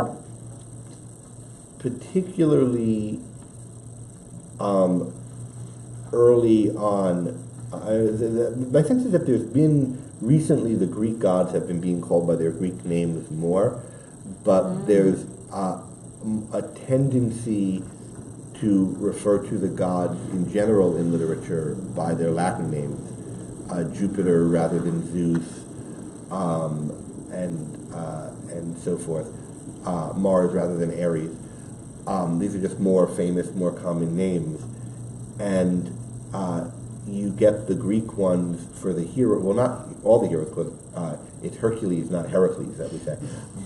particularly early on, my sense is that there's been recently the Greek gods have been being called by their Greek names more, but there's a tendency to refer to the gods in general in literature by their Latin names, Jupiter rather than Zeus, and so forth, Mars rather than Ares. These are just more famous, more common names, and you get the Greek ones for the hero. Well, not all the heroes, because it's Hercules, not Heracles, that we say.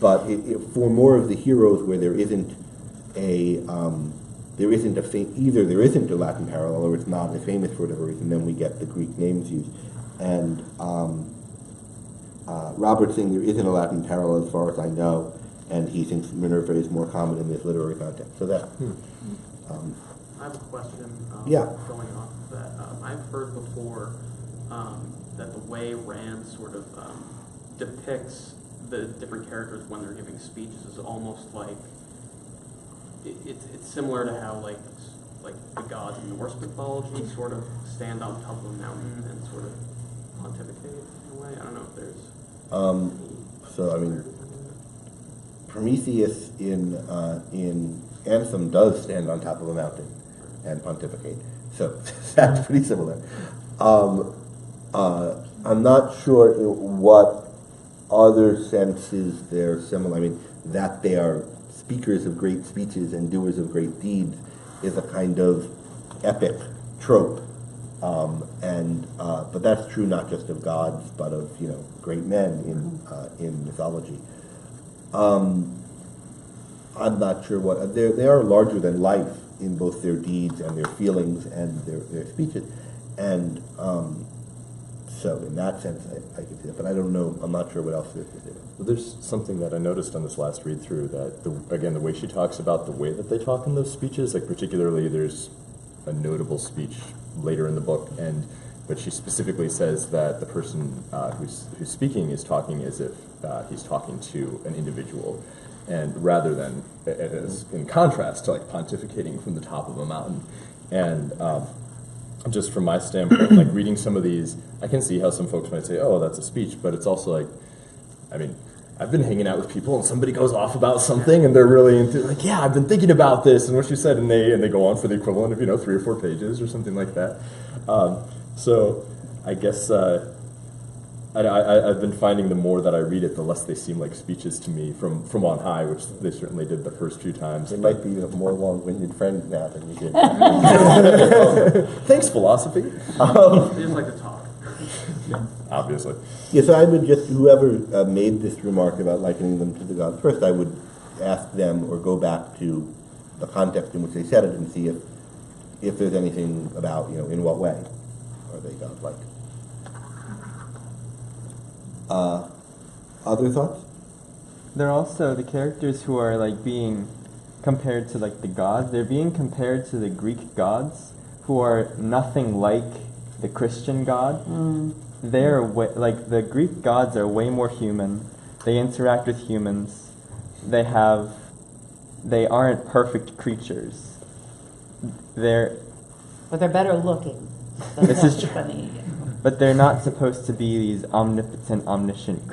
But for more of the heroes where there isn't a either there isn't a Latin parallel or it's not as famous for whatever reason, then we get the Greek names used. And Robert's saying there isn't a Latin parallel as far as I know, and he thinks Minerva is more common in this literary context. So that. I have a question. Yeah. Going off of that, I've heard before that the way Rand sort of depicts the different characters when they're giving speeches is almost like it's similar to how like the gods in Norse mythology sort of stand on top of a mountain and sort of pontificate in a way. I don't know if there's. So I mean, Prometheus in Anthem does stand on top of a mountain and pontificate. So that's pretty similar. I'm not sure what other senses they're similar. I mean, that they are speakers of great speeches and doers of great deeds is a kind of epic trope. But that's true not just of gods, but of great men in mythology. I'm not sure what they are larger than life in both their deeds and their feelings and their speeches, and so in that sense I can see that. But I don't know. I'm not sure what else there is. Well, there's something that I noticed on this last read through that the way she talks about the way that they talk in those speeches, like particularly there's a notable speech later in the book, and but she specifically says that the person who's speaking is talking as if he's talking to an individual, and rather than, as in contrast to like pontificating from the top of a mountain. And just from my standpoint, like reading some of these, I can see how some folks might say, oh, that's a speech, but it's also like, I mean, I've been hanging out with people and somebody goes off about something and they're really into, like, yeah, I've been thinking about this and what you said, and they go on for the equivalent of, 3 or 4 pages or something like that. So I guess I've been finding the more that I read it, the less they seem like speeches to me from on high, which they certainly did the first few times. They might be a more long-winded friend now than you did. Thanks, philosophy. They just like to talk. Obviously. Yeah, so I would just, whoever made this remark about likening them to the gods, first I would ask them or go back to the context in which they said it and see if there's anything about, in what way are they godlike. Other thoughts? There are also the characters who are like being compared to like the gods. They're being compared to the Greek gods, who are nothing like the Christian God. They're like the Greek gods are way more human. They interact with humans. They aren't perfect creatures. But they're better looking. This is true. But they're not supposed to be these omnipotent, omniscient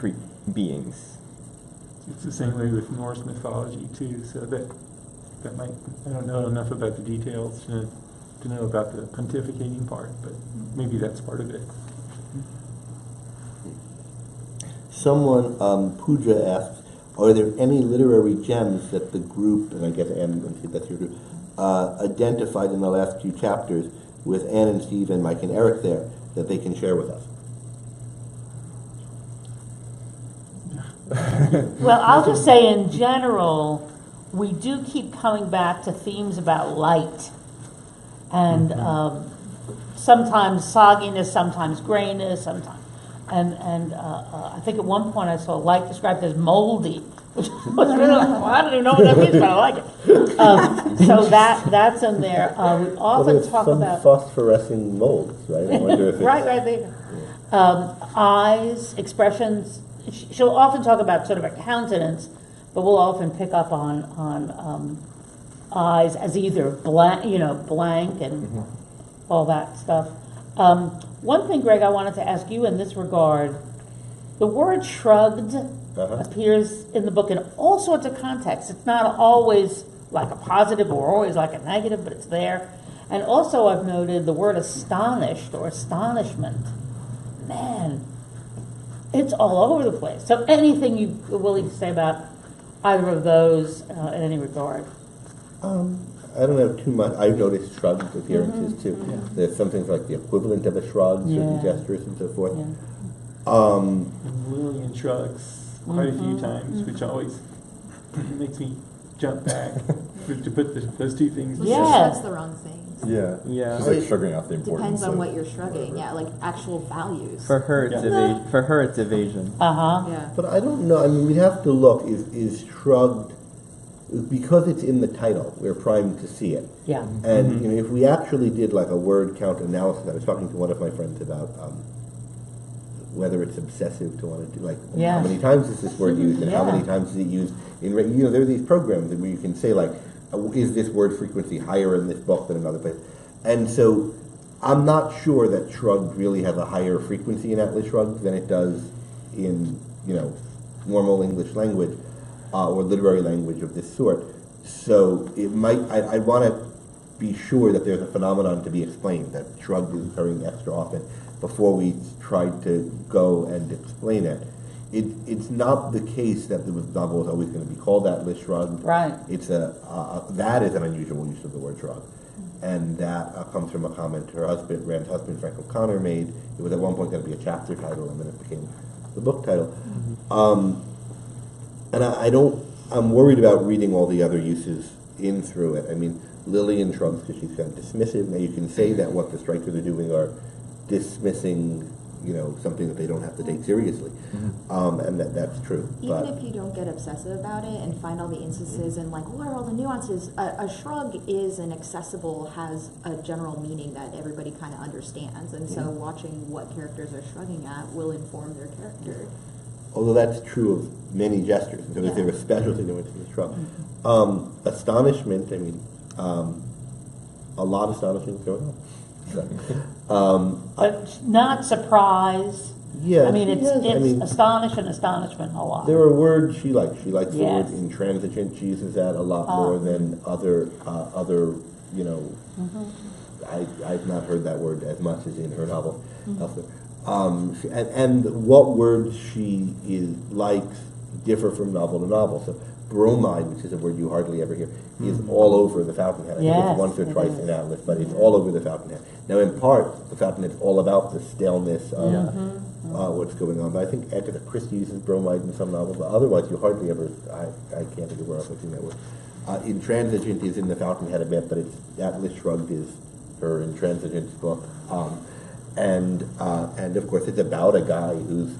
beings. It's the same way with Norse mythology too. So that might, I don't know enough about the details to know about the pontificating part, but maybe that's part of it. Someone, Pooja asks, are there any literary gems that the group, and I guess Anne, that's your group, identified in the last few chapters with Anne and Steve and Mike and Eric there that they can share with us? Well, I'll just say in general, we do keep coming back to themes about light. And sometimes sogginess, sometimes grayness, sometimes. And I think at one point I saw light described as moldy, which was really like, well, I don't even know what that means, but I like it. So that's in there. We often talk about phosphorescent molds, right? I wonder if it's right there. Eyes, expressions. She'll often talk about sort of a countenance, but we'll often pick up on eyes as either blank, blank and all that stuff. One thing, Greg, I wanted to ask you in this regard, the word shrugged appears in the book in all sorts of contexts. It's not always like a positive or always like a negative, but it's there. And also I've noted the word astonished or astonishment. Man, it's all over the place. So anything you're willing to say about either of those in any regard? I don't have too much. I've noticed shrugged appearances too. Yeah. There's some things like the equivalent of a shrug, certain gestures and so forth. Lillian shrugs quite a few times, which always makes me jump back to put those two things together. She shrugs the wrong things. Yeah. She's like shrugging off the importance. Depends on what you're shrugging. Yeah, like actual values. For her, it's evasion. Yeah. But I don't know. I mean, we'd have to look. Is shrugged, because it's in the title, we're primed to see it. Yeah. And if we actually did like a word count analysis, I was talking to one of my friends about whether it's obsessive to want to do, like, how many times is this word used and how many times is it used in, there are these programs where you can say, like, is this word frequency higher in this book than another place? And so I'm not sure that shrugged really has a higher frequency in Atlas Shrugged than it does in, normal English language or literary language of this sort. So it might, I want to be sure that there's a phenomenon to be explained, that shrugged is occurring extra often before we try to go and explain it. It's not the case that the novel is always going to be called Atlas Shrugged. Right. It's that is an unusual use of the word shrug. And that comes from a comment her husband, Rand's husband, Frank O'Connor, made. It was at one point going to be a chapter title, and then it became the book title. And I'm worried about reading all the other uses in through it. I mean, Lillian shrugs because she's kind of dismissive. Now you can say that what the strikers are doing are dismissing, something that they don't have to take seriously, and that's true. Even if you don't get obsessive about it and find all the instances and like, what are all the nuances? A shrug is an accessible, has a general meaning that everybody kind of understands, and so watching what characters are shrugging at will inform their character. Although that's true of many gestures, so if they're a special thing, they went to the shrug. Astonishment, I mean, a lot of astonishment going on. But not surprise. Yeah, I mean, she it's has- astonish and astonishment a lot. There are words she likes. She likes the Yes. word intransigent. She uses that a lot more than other. I've not heard that word as much as in her novel elsewhere. And what words she likes differ from novel to novel. So bromide, which is a word you hardly ever hear, is all over the Fountainhead. I think Yes, it's once or it twice is. in Atlas, but it's all over the Fountainhead. Now, in part, the Fountainhead's all about the staleness of what's going on. But I think Agatha Christie uses bromide in some novels, but otherwise you hardly ever, I can't think of where else I've seen that word. Intransigent is in the Fountainhead a bit, but it's Atlas Shrugged is her intransigent book. And of course it's about a guy who's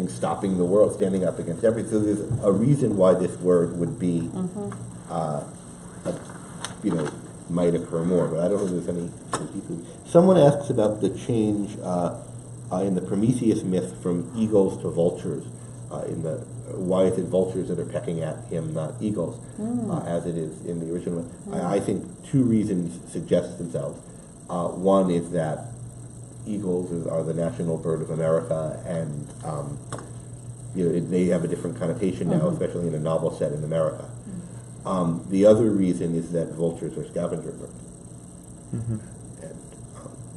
stopping the world, standing up against everything. So there's a reason why this word would be, might occur more, but I don't know if there's any. Someone asks about the change in the Prometheus myth from eagles to vultures. Why is it vultures that are pecking at him, not eagles, as it is in the original one? I think two reasons suggest themselves. One is that eagles are the national bird of America, and they have a different connotation now, especially in a novel set in America. The other reason is that vultures are scavenger birds. And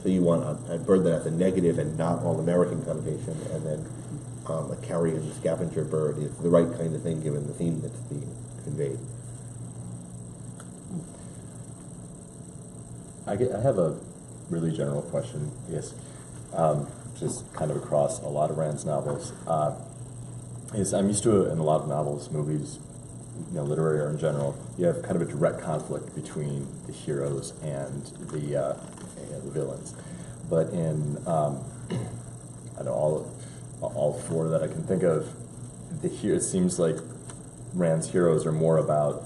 so you want a bird that has a negative and not all-American connotation, and then a carrion scavenger bird is the right kind of thing given the theme that's being conveyed. I have a really general question, I guess, just kind of across a lot of Rand's novels. I'm used to it in a lot of novels, movies, literary or in general. You have kind of a direct conflict between the heroes and the villains. But in all four that I can think of, it seems like Rand's heroes are more about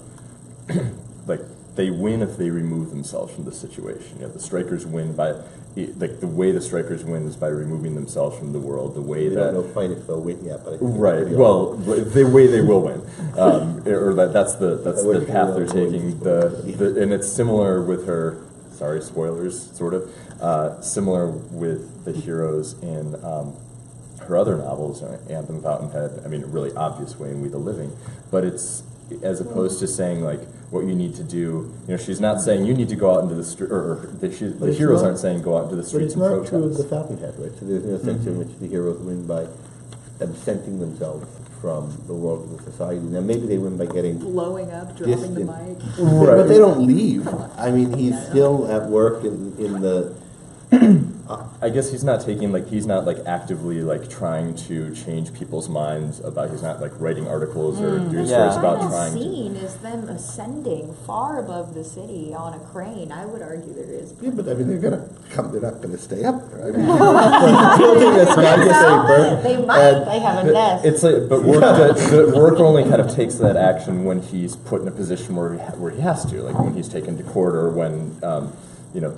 like they win if they remove themselves from the situation. The strikers win by the way the strikers win is by removing themselves from the world. The way We that don't know quite if they'll win yet, but I think right. Well, the way they will win, or that's the path they're taking. And it's similar with her. Sorry, spoilers, sort of. Similar with the heroes in her other novels, Anthem, Fountainhead. I mean, a really obvious way in We the Living, but it's as opposed to saying like what you need to do. She's not saying you need to go out into the street, or the heroes aren't saying go out into the streets and protest. But it's not true of the Fountainhead, right? So there's no sense in which the heroes win by absenting themselves from the world of the society. Now maybe they win by getting Blowing up, dropping the mic. Right. But they don't leave. I mean, he's still at work in the. I guess he's not actively trying to change people's minds about. He's not writing articles or doing stories about The trying scene is them ascending far above the city on a crane. I would argue there is. Yeah, but I mean, they're gonna come. They're not gonna stay up there. I mean, building a skyscraper. They might. They have a nest. It's but Rourke only kind of takes that action when he's put in a position where he has to, when he's taken to court or when.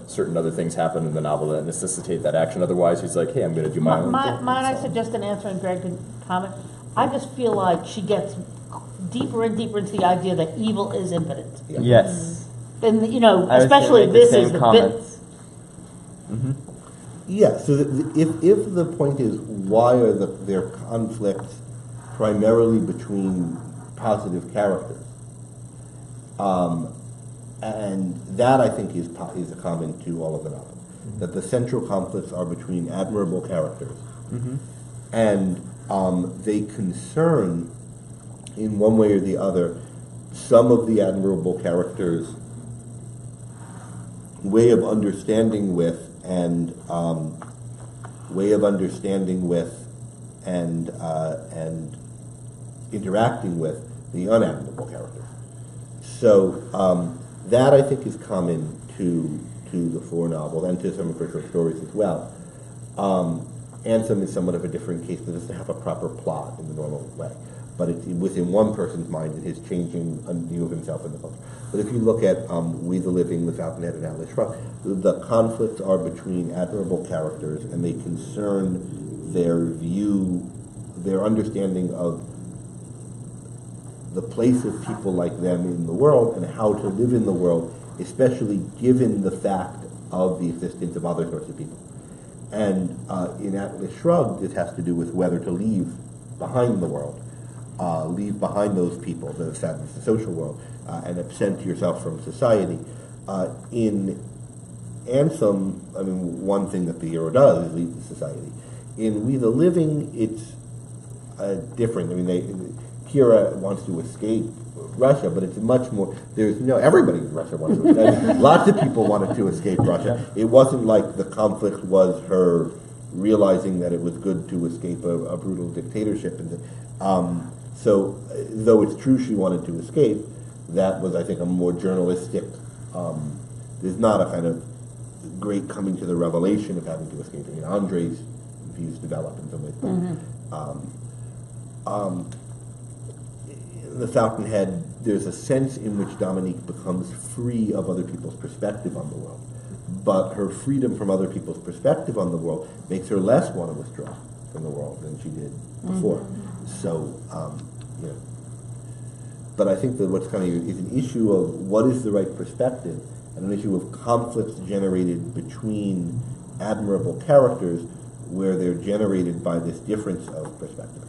Certain other things happen in the novel that necessitate that action. Otherwise, he's like, hey, I'm going to do my own thing. Might I suggest an answer, and Greg can comment? I just feel like she gets deeper and deeper into the idea that evil is impotent. Yeah. Yes. And, I was especially gonna make this the is same the comments. Yeah. So if the point is why are their conflicts primarily between positive characters, and that I think is a common to all of the novels, that the central conflicts are between admirable characters, and they concern, in one way or the other, some of the admirable characters' way of understanding with and interacting with the unadmirable characters. So that I think is common to the four novels and to some of her short stories as well. Ansem is somewhat of a different case because it doesn't have a proper plot in the normal way. But it's within one person's mind, it is changing a view of himself in the culture. But if you look at We the Living, The Fountainhead, and Atlas Shrugged, the conflicts are between admirable characters, and they concern their view, their understanding of the place of people like them in the world and how to live in the world, especially given the fact of the existence of other sorts of people. And in Atlas Shrugged, it has to do with whether to leave behind the world, leave behind those people, the social world, and absent yourself from society. In Ansem, I mean, one thing that the hero does is leave society. In We the Living, it's different. I mean, Kira wants to escape Russia, but it's much more, everybody in Russia wants to escape. Lots of people wanted to escape Russia. It wasn't like the conflict was her realizing that it was good to escape a brutal dictatorship. So, though it's true she wanted to escape, that was, I think, a more journalistic, there's not a kind of great coming to the revelation of having to escape. I mean, Andre's views develop in some ways. The Fountainhead, there's a sense in which Dominique becomes free of other people's perspective on the world. But her freedom from other people's perspective on the world makes her less want to withdraw from the world than she did before. So, but I think that what's coming is an issue of what is the right perspective, and an issue of conflicts generated between admirable characters where they're generated by this difference of perspective.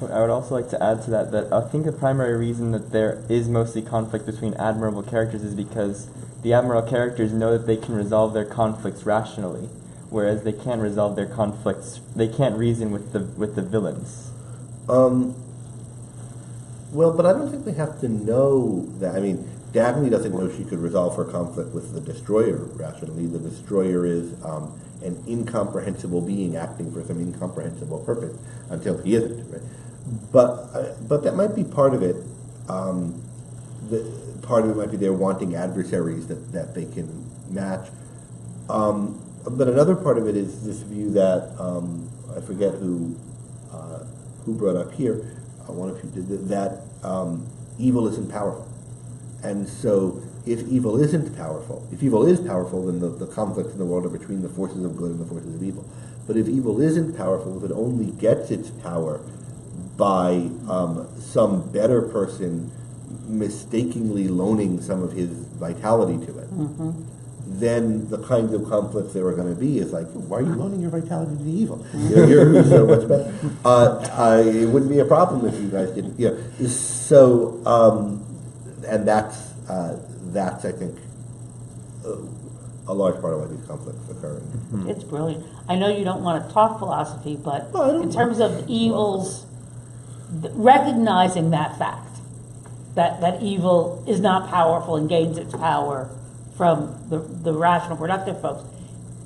I would also like to add to that I think the primary reason that there is mostly conflict between admirable characters is because the admirable characters know that they can resolve their conflicts rationally, whereas they can't resolve their conflicts, they can't reason with the villains. Well, but I don't think they have to know that. I mean, Dagny doesn't know she could resolve her conflict with the Destroyer rationally. The Destroyer is an incomprehensible being acting for some incomprehensible purpose until he isn't, right? But that might be part of it. Part of it might be they're wanting adversaries that they can match. But another part of it is this view that I forget who brought up here. One of you did that. Evil isn't powerful, and so if evil isn't powerful, if evil is powerful, then the conflicts in the world are between the forces of good and the forces of evil. But if evil isn't powerful, if it only gets its power by some better person mistakenly loaning some of his vitality to it, then the kinds of conflicts there are going to be is like, why are you loaning your vitality to the evil? You're so much better. It wouldn't be a problem if you guys didn't. So, and that's I think a large part of why these conflicts occur. It's brilliant. I know you don't want to talk philosophy, but in terms of evils, recognizing that fact, that evil is not powerful and gains its power from the rational, productive folks,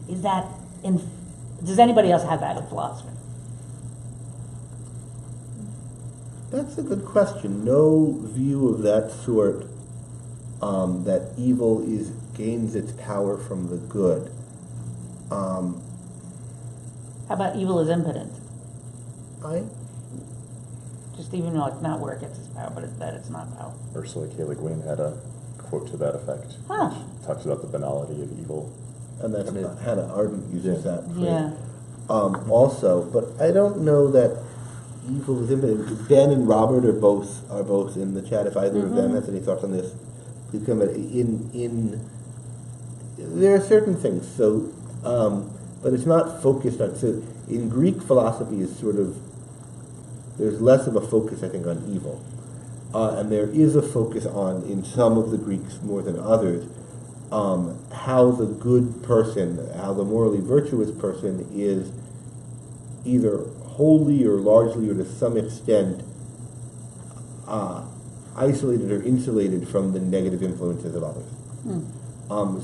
does anybody else have that in philosophy? That's a good question. No view of that sort, that evil gains its power from the good. How about evil is impotent? Just even though it's not where it gets its power, but it's not power. Ursula K. Le Guin had a quote to that effect. Huh. Which talks about the banality of evil. And that's Hannah Arendt uses that phrase. Yeah. Also, but I don't know that evil is impotent. Ben and Robert are both in the chat. If either of them has any thoughts on this, please come in. There are certain things. So, but it's not focused on. So, in Greek philosophy is sort of there's less of a focus, I think, on evil, and there is a focus on, in some of the Greeks more than others, how the good person, how the morally virtuous person is either wholly or largely or to some extent isolated or insulated from the negative influences of others.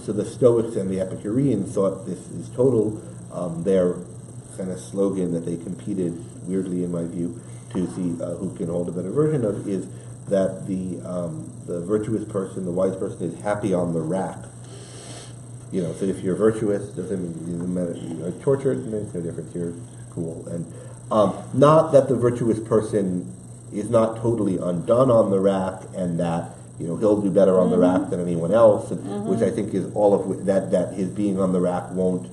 So the Stoics and the Epicureans thought this is total. Their kind of slogan that they competed, weirdly in my view, to see who can hold a better version of is that the virtuous person, the wise person, is happy on the rack, So if you're virtuous, doesn't mean you're tortured, and there's no difference. You're cool. And not that the virtuous person is not totally undone on the rack, and that he'll do better on the rack than anyone else, and, which I think is all of that his being on the rack won't.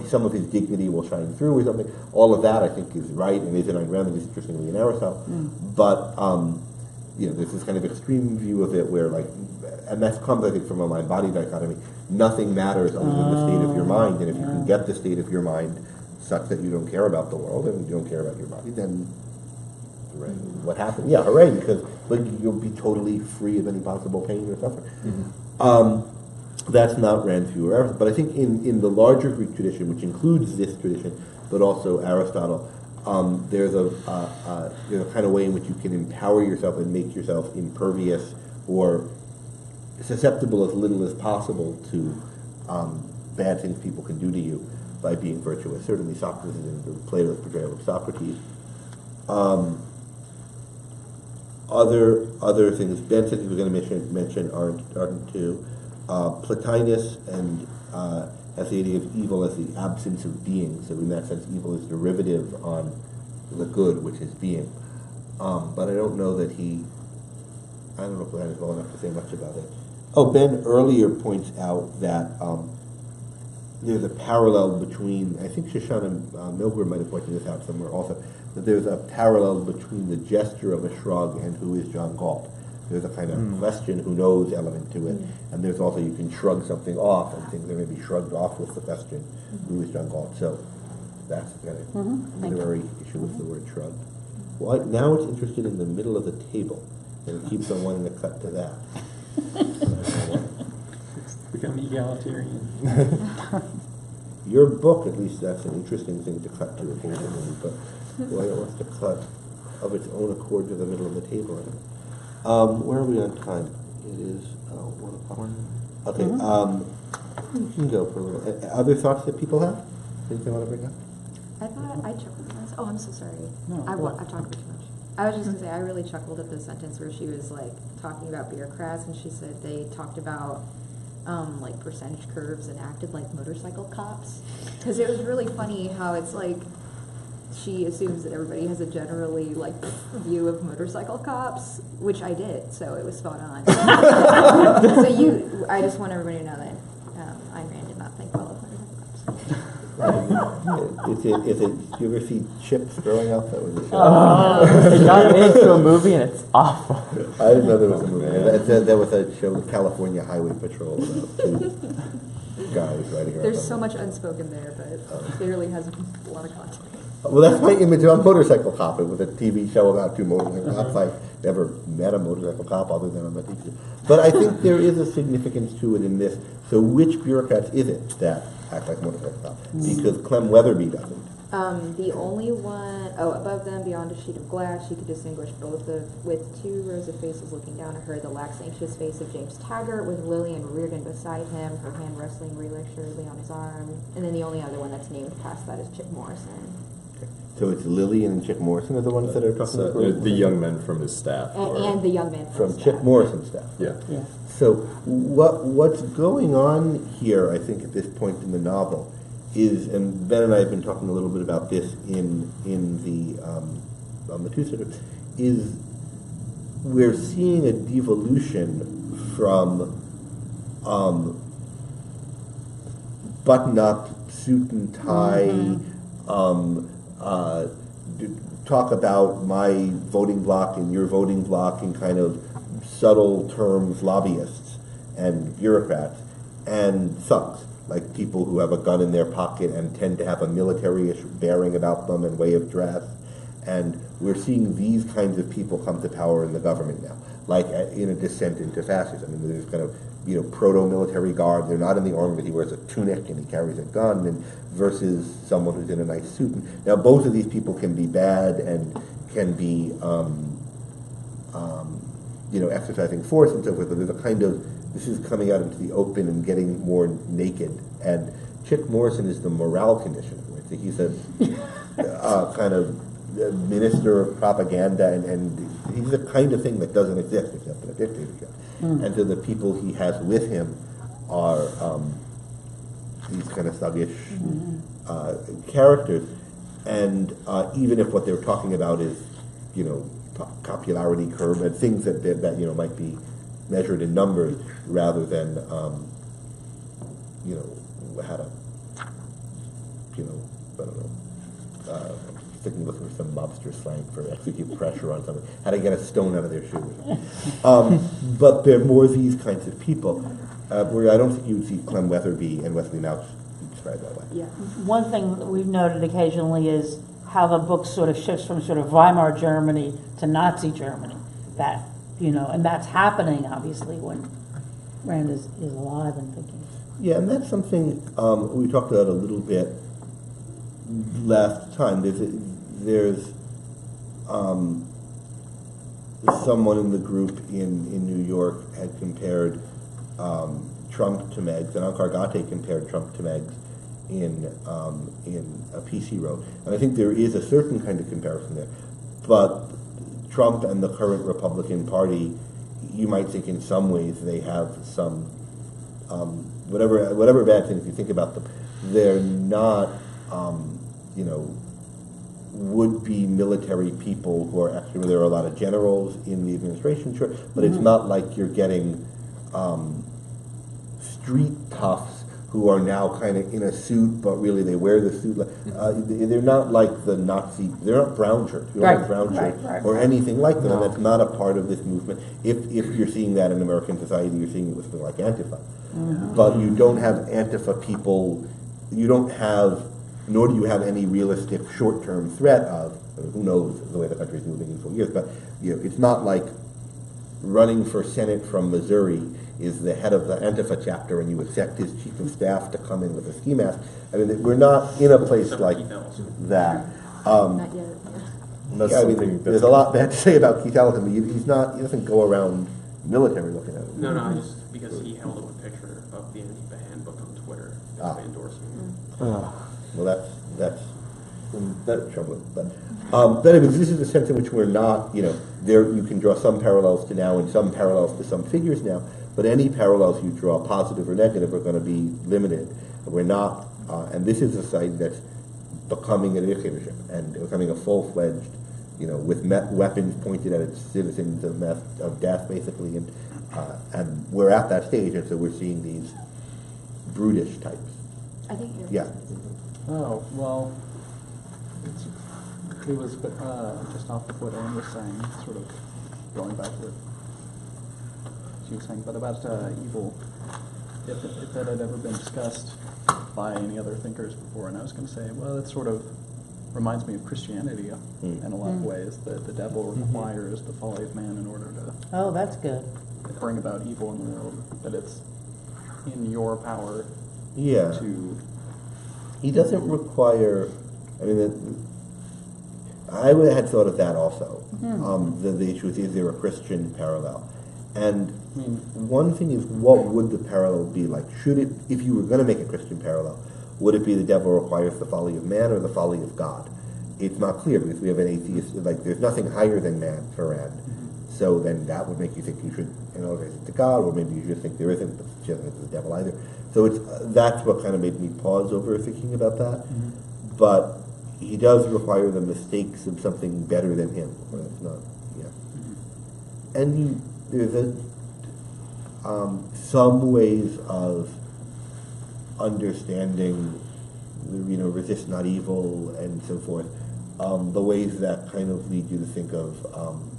Some of his dignity will shine through or something. All of that I think is right and is in Ayn Rand and is interestingly in Aristotle. But there's this kind of extreme view of it where and that comes I think from a mind-body dichotomy. Nothing matters other than the state of your mind, and if you can get the state of your mind such that you don't care about the world and you don't care about your body, then hooray. What happened? Yeah, hooray, because you'll be totally free of any possible pain or suffering. That's not Rand's view or Aristotle, but I think in the larger Greek tradition, which includes this tradition, but also Aristotle, there's a kind of way in which you can empower yourself and make yourself impervious or susceptible as little as possible to bad things people can do to you by being virtuous. Certainly Socrates in Plato's portrayal of Socrates. Other things Ben said he was going to mention aren't two. Plotinus and has the idea of evil as the absence of being. So in that sense, evil is derivative on the good, which is being. But I don't know if Plotinus is well enough to say much about it. Oh, Ben earlier points out that there's a parallel between, I think Shoshana Milgram might have pointed this out somewhere also, that there's a parallel between the gesture of a shrug and who is John Galt. There's a kind of question who knows element to it, and there's also you can shrug something off, and things are maybe shrugged off with the question, who is John Galt? So that's the kind of literary issue with the word shrug. Well, now it's interested in the middle of the table, and it keeps on wanting to cut to that. It's become egalitarian. Your book, at least, that's an interesting thing to cut to occasionally, but boy, it wants to cut of its own accord to the middle of the table. Where are we on time? It is 1 o'clock. Okay, you can go for a little. Other thoughts that people have? Things they want to bring up? I thought I chuckled at this. Oh, I'm so sorry. No, I've talked too much. I was just going to say, I really chuckled at the sentence where she was talking about bureaucrats, and she said they talked about percentage curves and acted like motorcycle cops. Because it was really funny how it's she assumes that everybody has a generally view of motorcycle cops, which I did, so it was spot on. I just want everybody to know that Ayn Rand did not think well of motorcycle cops. Do you ever see chips growing up? That was a show. Oh, it got made into a movie and it's awful. I didn't know there was a movie. There was a show, California Highway Patrol, about two guys riding around. There's so much unspoken there, but it clearly has a lot of content. Well, that's my image of a motorcycle cop. It was a TV show about two motorcycle cops. I never met a motorcycle cop other than on my TV show. But I think there is a significance to it in this. So which bureaucrats is it that act like motorcycle cops? Because Clem Weatherby doesn't. The only one, above them, beyond a sheet of glass, she could distinguish with 2 rows of faces looking down at her, the lax, anxious face of James Taggart, with Lillian Reardon beside him, her hand wrestling reassuredly on his arm, and then the only other one that's named past that is Chip Morrison. So it's Lillian and Chip Morrison are the ones that are talking about the young men from his staff. And the young man from Chip Morrison's staff. Yeah. So what's going on here, I think, at this point in the novel is, and Ben and I have been talking a little bit about this in the on the two-sitter, is we're seeing a devolution from button-up, suit and tie, talk about my voting bloc and your voting bloc in kind of subtle terms, lobbyists and bureaucrats, and thugs, like people who have a gun in their pocket and tend to have a military-ish bearing about them and way of dress. And we're seeing these kinds of people come to power in the government now, like in a descent into fascism. I mean, there's kind of, proto-military guard. They're not in the army, but he wears a tunic and he carries a gun, and versus someone who's in a nice suit. Now, both of these people can be bad and can be, exercising force and so forth, but there's a kind of, this is coming out into the open and getting more naked. And Chip Morrison is the morale conditioner. Right? He's a kind of minister of propaganda, and he's the kind of thing that doesn't exist except in a dictatorship. And so the people he has with him are these kind of thuggish characters, and even if what they're talking about is, you know, popularity curve and things that you know might be measured in numbers rather than you know how to, you know, I don't know. Looking for some mobster slang for execute pressure on somebody, how to get a stone out of their shoes. But they're more these kinds of people, where I don't think you would see Clem Weatherby and Wesley Mouch described that way. Yeah. One thing that we've noted occasionally is how the book sort of shifts from sort of Weimar Germany to Nazi Germany. That, you know, and that's happening obviously when Rand is alive and thinking. Yeah, and that's something we talked about a little bit last time. There's someone in the group in New York had compared Trump to Meggs, and Ankar Gate compared Trump to Meggs in a piece he wrote. And I think there is a certain kind of comparison there. But Trump and the current Republican Party, you might think in some ways they have some, whatever bad things you think about them, they're not, you know, would-be military people who are actually, there are a lot of generals in the administration, sure, but it's not like you're getting street toughs who are now kind of in a suit, but really they wear the suit. They're not like the Nazi, they're not brown shirts, you don't have brown shirts or anything like them, and that's not a part of this movement. If you're seeing that in American society, you're seeing it with something like Antifa. But you don't have Antifa people, you don't have, nor do you have any realistic short-term threat of, who knows the way the country is moving in 4 years, but you know, it's not like running for Senate from Missouri is the head of the Antifa chapter and you accept his chief of staff to come in with a ski mask. I mean, we're not in a place like that. Not yet. That's Yeah, I mean, there's a lot bad to say about Keith Ellison, but he doesn't go around military looking at it. No, just because he held up a picture of the Antifa handbook on Twitter by endorsing it. Well, that's troubling. But anyways, this is the sense in which we're not, you know, there you can draw some parallels to now and some parallels to some figures now, but any parallels you draw, positive or negative, are going to be limited. We're not, and this is a society that's becoming a dictatorship and becoming a full-fledged, you know, with weapons pointed at its citizens of death, basically, and we're at that stage, and so we're seeing these brutish types. I think you're Yeah. Oh, well, it was just off of what Anne was saying, sort of going back to what she was saying, but about evil, if that had ever been discussed by any other thinkers before, and I was going to say, well, that sort of reminds me of Christianity in a lot of ways, that the devil requires the folly of man in order to Oh, that's good. bring about evil in the world, that it's in your power Yeah. to... He doesn't require, I mean, I had thought of that also. The issue is there a Christian parallel? And one thing is, what would the parallel be like? Should it, if you were going to make a Christian parallel, would it be the devil requires the folly of man or the folly of God? It's not clear because we have an atheist, like there's nothing higher than man for Rand. So then that would make you think you should, you know, raise it to God, or maybe you should think there isn't, but it's the devil either. So that's what kind of made me pause over thinking about that. But he does require the mistakes of something better than him, or that's not, yeah. And there's some ways of understanding, you know, resist not evil and so forth. The ways that kind of lead you to think of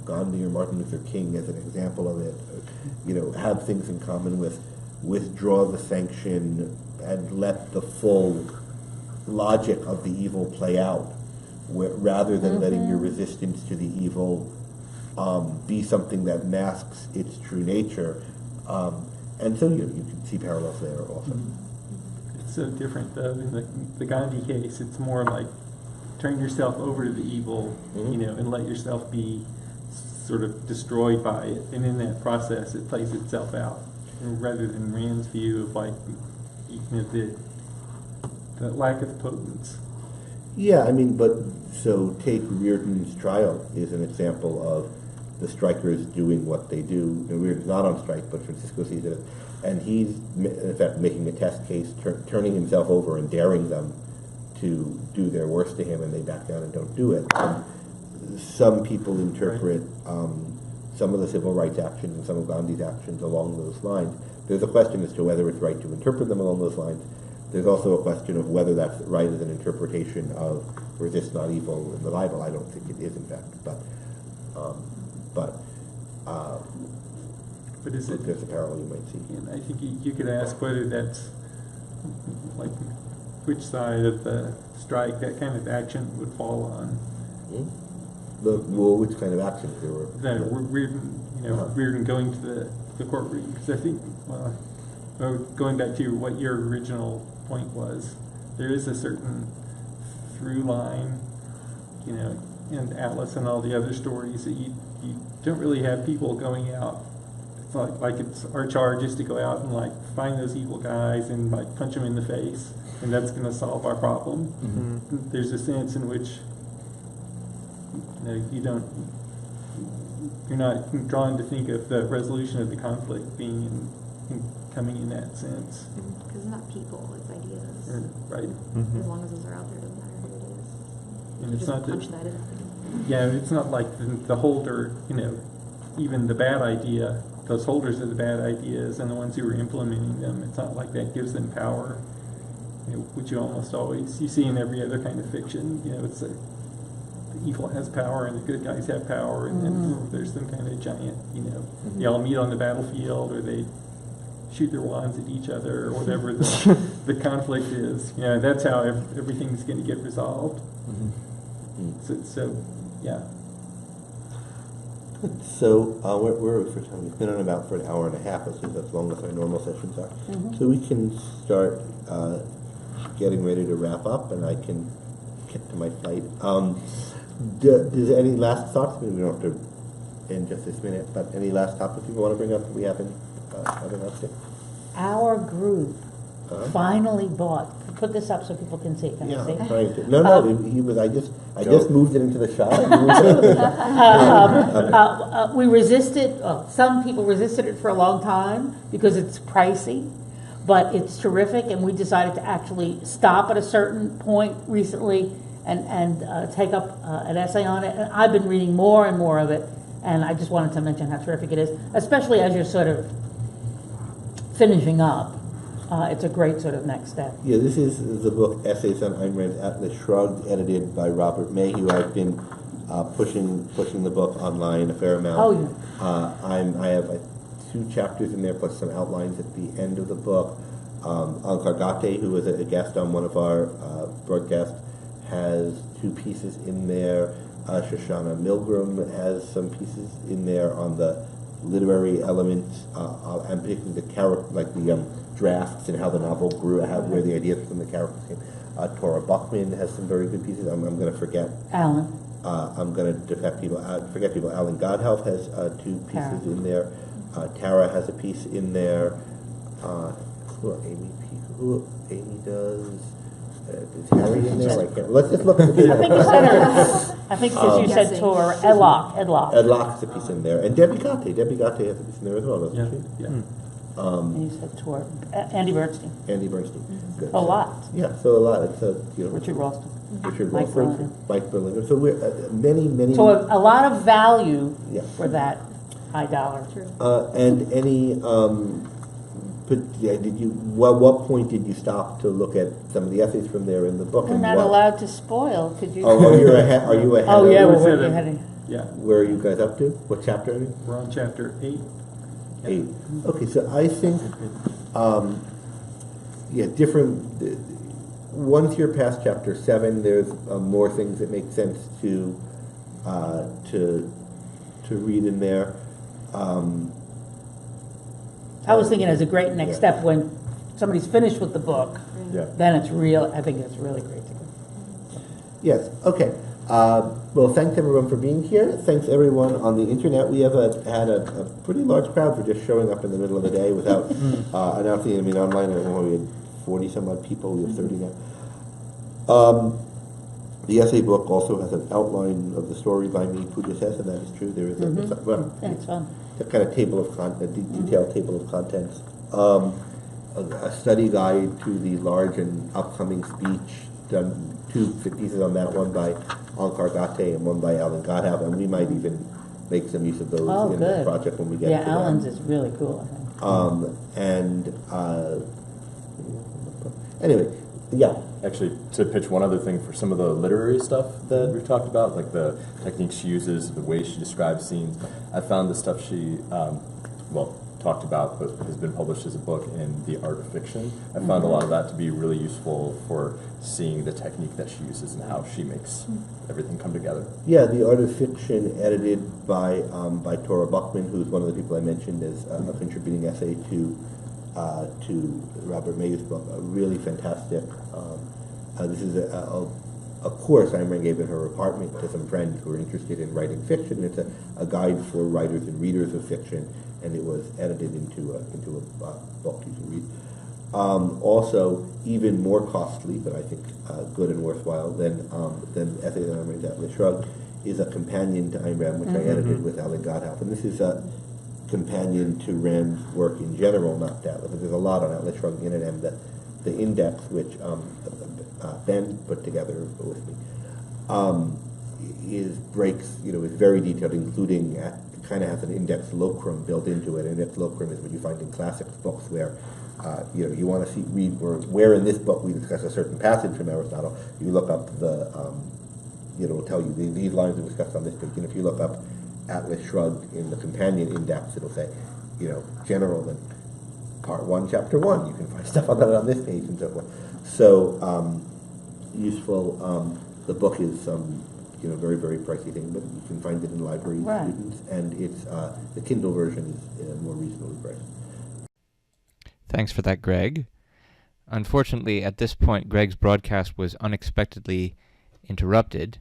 Gandhi or Martin Luther King as an example of it, you know, have things in common with withdraw the sanction and let the full logic of the evil play out, rather than letting your resistance to the evil be something that masks its true nature. And so you can see parallels there also. It's so different though. In the Gandhi case, it's more like turn yourself over to the evil, you know, and let yourself be sort of destroyed by it. And in that process, it plays itself out, rather than Rand's view of like, you know, the lack of potence. Yeah, I mean, but so take Reardon's trial is an example of the strikers doing what they do. And Reardon's not on strike, but Francisco sees it and he's in fact making a test case, turning himself over and daring them to do their worst to him, and they back down and don't do it. And some people interpret some of the civil rights actions and some of Gandhi's actions along those lines. There's a question as to whether it's right to interpret them along those lines. There's also a question of whether that's right as an interpretation of resist not evil in the Bible. I don't think it is, in fact, but is it? There's a parallel you might see. And I think you could ask whether that's like which side of the strike that kind of action would fall on. Well, which kind of actions there were? That Reardon going to the courtroom, because I think, going back to what your original point was, there is a certain through line, and Atlas and all the other stories that you don't really have people going out. It's like it's our charge is to go out and like find those evil guys and like punch them in the face, and that's going to solve our problem. Mm-hmm. There's a sense in which you're not drawn to think of the resolution of the conflict being coming in that sense. Because it's not people, it's ideas. Right. Mm-hmm. As long as those are out there, it doesn't matter who it is. And You it's just not punch that, that in. yeah, it's not like the holder, even the bad idea, those holders of the bad ideas and the ones who are implementing them, it's not like that gives them power, which you almost always, you see in every other kind of fiction, it's the evil has power and the good guys have power, and then there's some kind of giant, they all meet on the battlefield, or they shoot their wands at each other, or whatever the conflict is. That's how everything's going to get resolved. So yeah. So we're for time. We've been on about for an hour and a half. As long as our normal sessions are. So we can start getting ready to wrap up, and I can get to my flight. Does any last thoughts? Maybe we don't have to end just this minute, but any last topics you want to bring up that we haven't enough to? Our group finally bought. Put this up so people can see. Can Yeah, I see? I'm trying to. No, he was. I just moved it into the shop. We resisted. Some people resisted it for a long time because it's pricey, but it's terrific, and we decided to actually stop at a certain point recently and take up an essay on it. And I've been reading more and more of it, and I just wanted to mention how terrific it is, especially as you're sort of finishing up. It's a great sort of next step. Yeah, this is the book Essays on Ayn Rand's Atlas Shrugged, edited by Robert Mayhew. I've been pushing the book online a fair amount. Oh, yeah. I have 2 chapters in there plus some outlines at the end of the book. Ankargate, who was a guest on one of our broadcasts, has 2 pieces in there. Shoshana Milgram has some pieces in there on the literary elements. I'm picking the character, like the drafts and how the novel grew, where the ideas from the characters came. Tora Buchman has some very good pieces. I'm going to forget. Alan. I'm going to forget people. Alan Godhelf has 2 pieces Tara. in there. Tara has a piece in there. Amy does. Is Harry in there? I can't. Let's just look at the I think you said her. I think because you said Guessing. Tor Edlock. Ed Locke's a piece in there, and Debbie Gate. Debbie Gate has a piece in there as well, doesn't she? Yeah. And you said Tor. Andy Bernstein. Andy Bernstein. Good. A lot. Yeah, so a lot. It's Richard Ralston. Richard Mike Ralston, Berliner. Mike Berliner. So we're many. So a lot of value Yeah. for that high dollar. True. And any. Did you? What point did you stop to look at some of the essays from there in the book? We're and not what- allowed to spoil. Could you? Oh, you're ahead. Are you ahead? Oh, of yeah, it? we're was working at a- ahead. Yeah. Where are you guys up to? What chapter are you? We're on chapter 8. 8. Okay, so I think, different. Once you're past chapter 7, there's more things that make sense to read in there. I was thinking as a great next step when somebody's finished with the book, Yeah. then it's real. I think it's really great to go. Yes. Okay. Well, thanks everyone for being here. Thanks everyone on the internet. We have had a pretty large crowd for just showing up in the middle of the day without announcing it. I mean, online, I don't know, we had 40 some odd people. We have 30 now. The essay book also has an outline of the story by me, Pooja says, and that is true. There is Yeah, it's fun. a kind of table of detailed table of contents a study guide to the large and upcoming speech, done two pieces on that, one by Ankar Gate and one by Alan Godhav, and we might even make some use of those in the good. project when we get Yeah, to Alan's them. is really cool, I think. Anyway, yeah. Actually, to pitch one other thing for some of the literary stuff that we've talked about, like the techniques she uses, the way she describes scenes, I found the stuff she, talked about, but has been published as a book in The Art of Fiction. I found a lot of that to be really useful for seeing the technique that she uses and how she makes everything come together. Yeah, The Art of Fiction, edited by Tora Buchman, who's one of the people I mentioned as a contributing essay to Robert May's book. A really fantastic. This is a course Ayn Rand gave in her apartment to some friends who are interested in writing fiction. It's a guide for writers and readers of fiction, and it was edited into a book you can read. Also, even more costly, but I think good and worthwhile than Essay on Ayn Rand's Atlas Shrugged, is a companion to Ayn Rand, which I edited with Alan Godhav. And this is a companion to Rand's work in general, not that, because there's a lot on Atlas Shrugged in it, and the index, which Ben put together with me, is very detailed, including kind of has an index locrum built into it. Index locrum is what you find in classics books where you want to read where in this book we discuss a certain passage from Aristotle. You look up it'll tell you these lines are discussed on this page. And if you look up Atlas Shrugged in the companion index, it'll say, general and part 1, chapter 1. You can find stuff on that on this page and so forth. So useful. The book is very, very pricey thing, but you can find it in libraries, Right. students, and it's the Kindle version is more reasonably priced. Thanks for that, Greg. Unfortunately, at this point, Greg's broadcast was unexpectedly interrupted,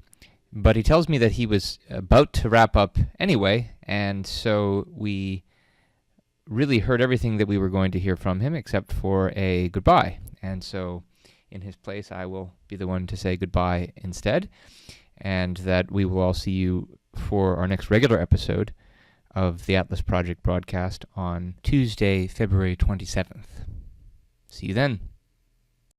but he tells me that he was about to wrap up anyway, and so we really heard everything that we were going to hear from him except for a goodbye. And so in his place, I will be the one to say goodbye instead, and that we will all see you for our next regular episode of the Atlas Project broadcast on Tuesday, February 27th. See you then.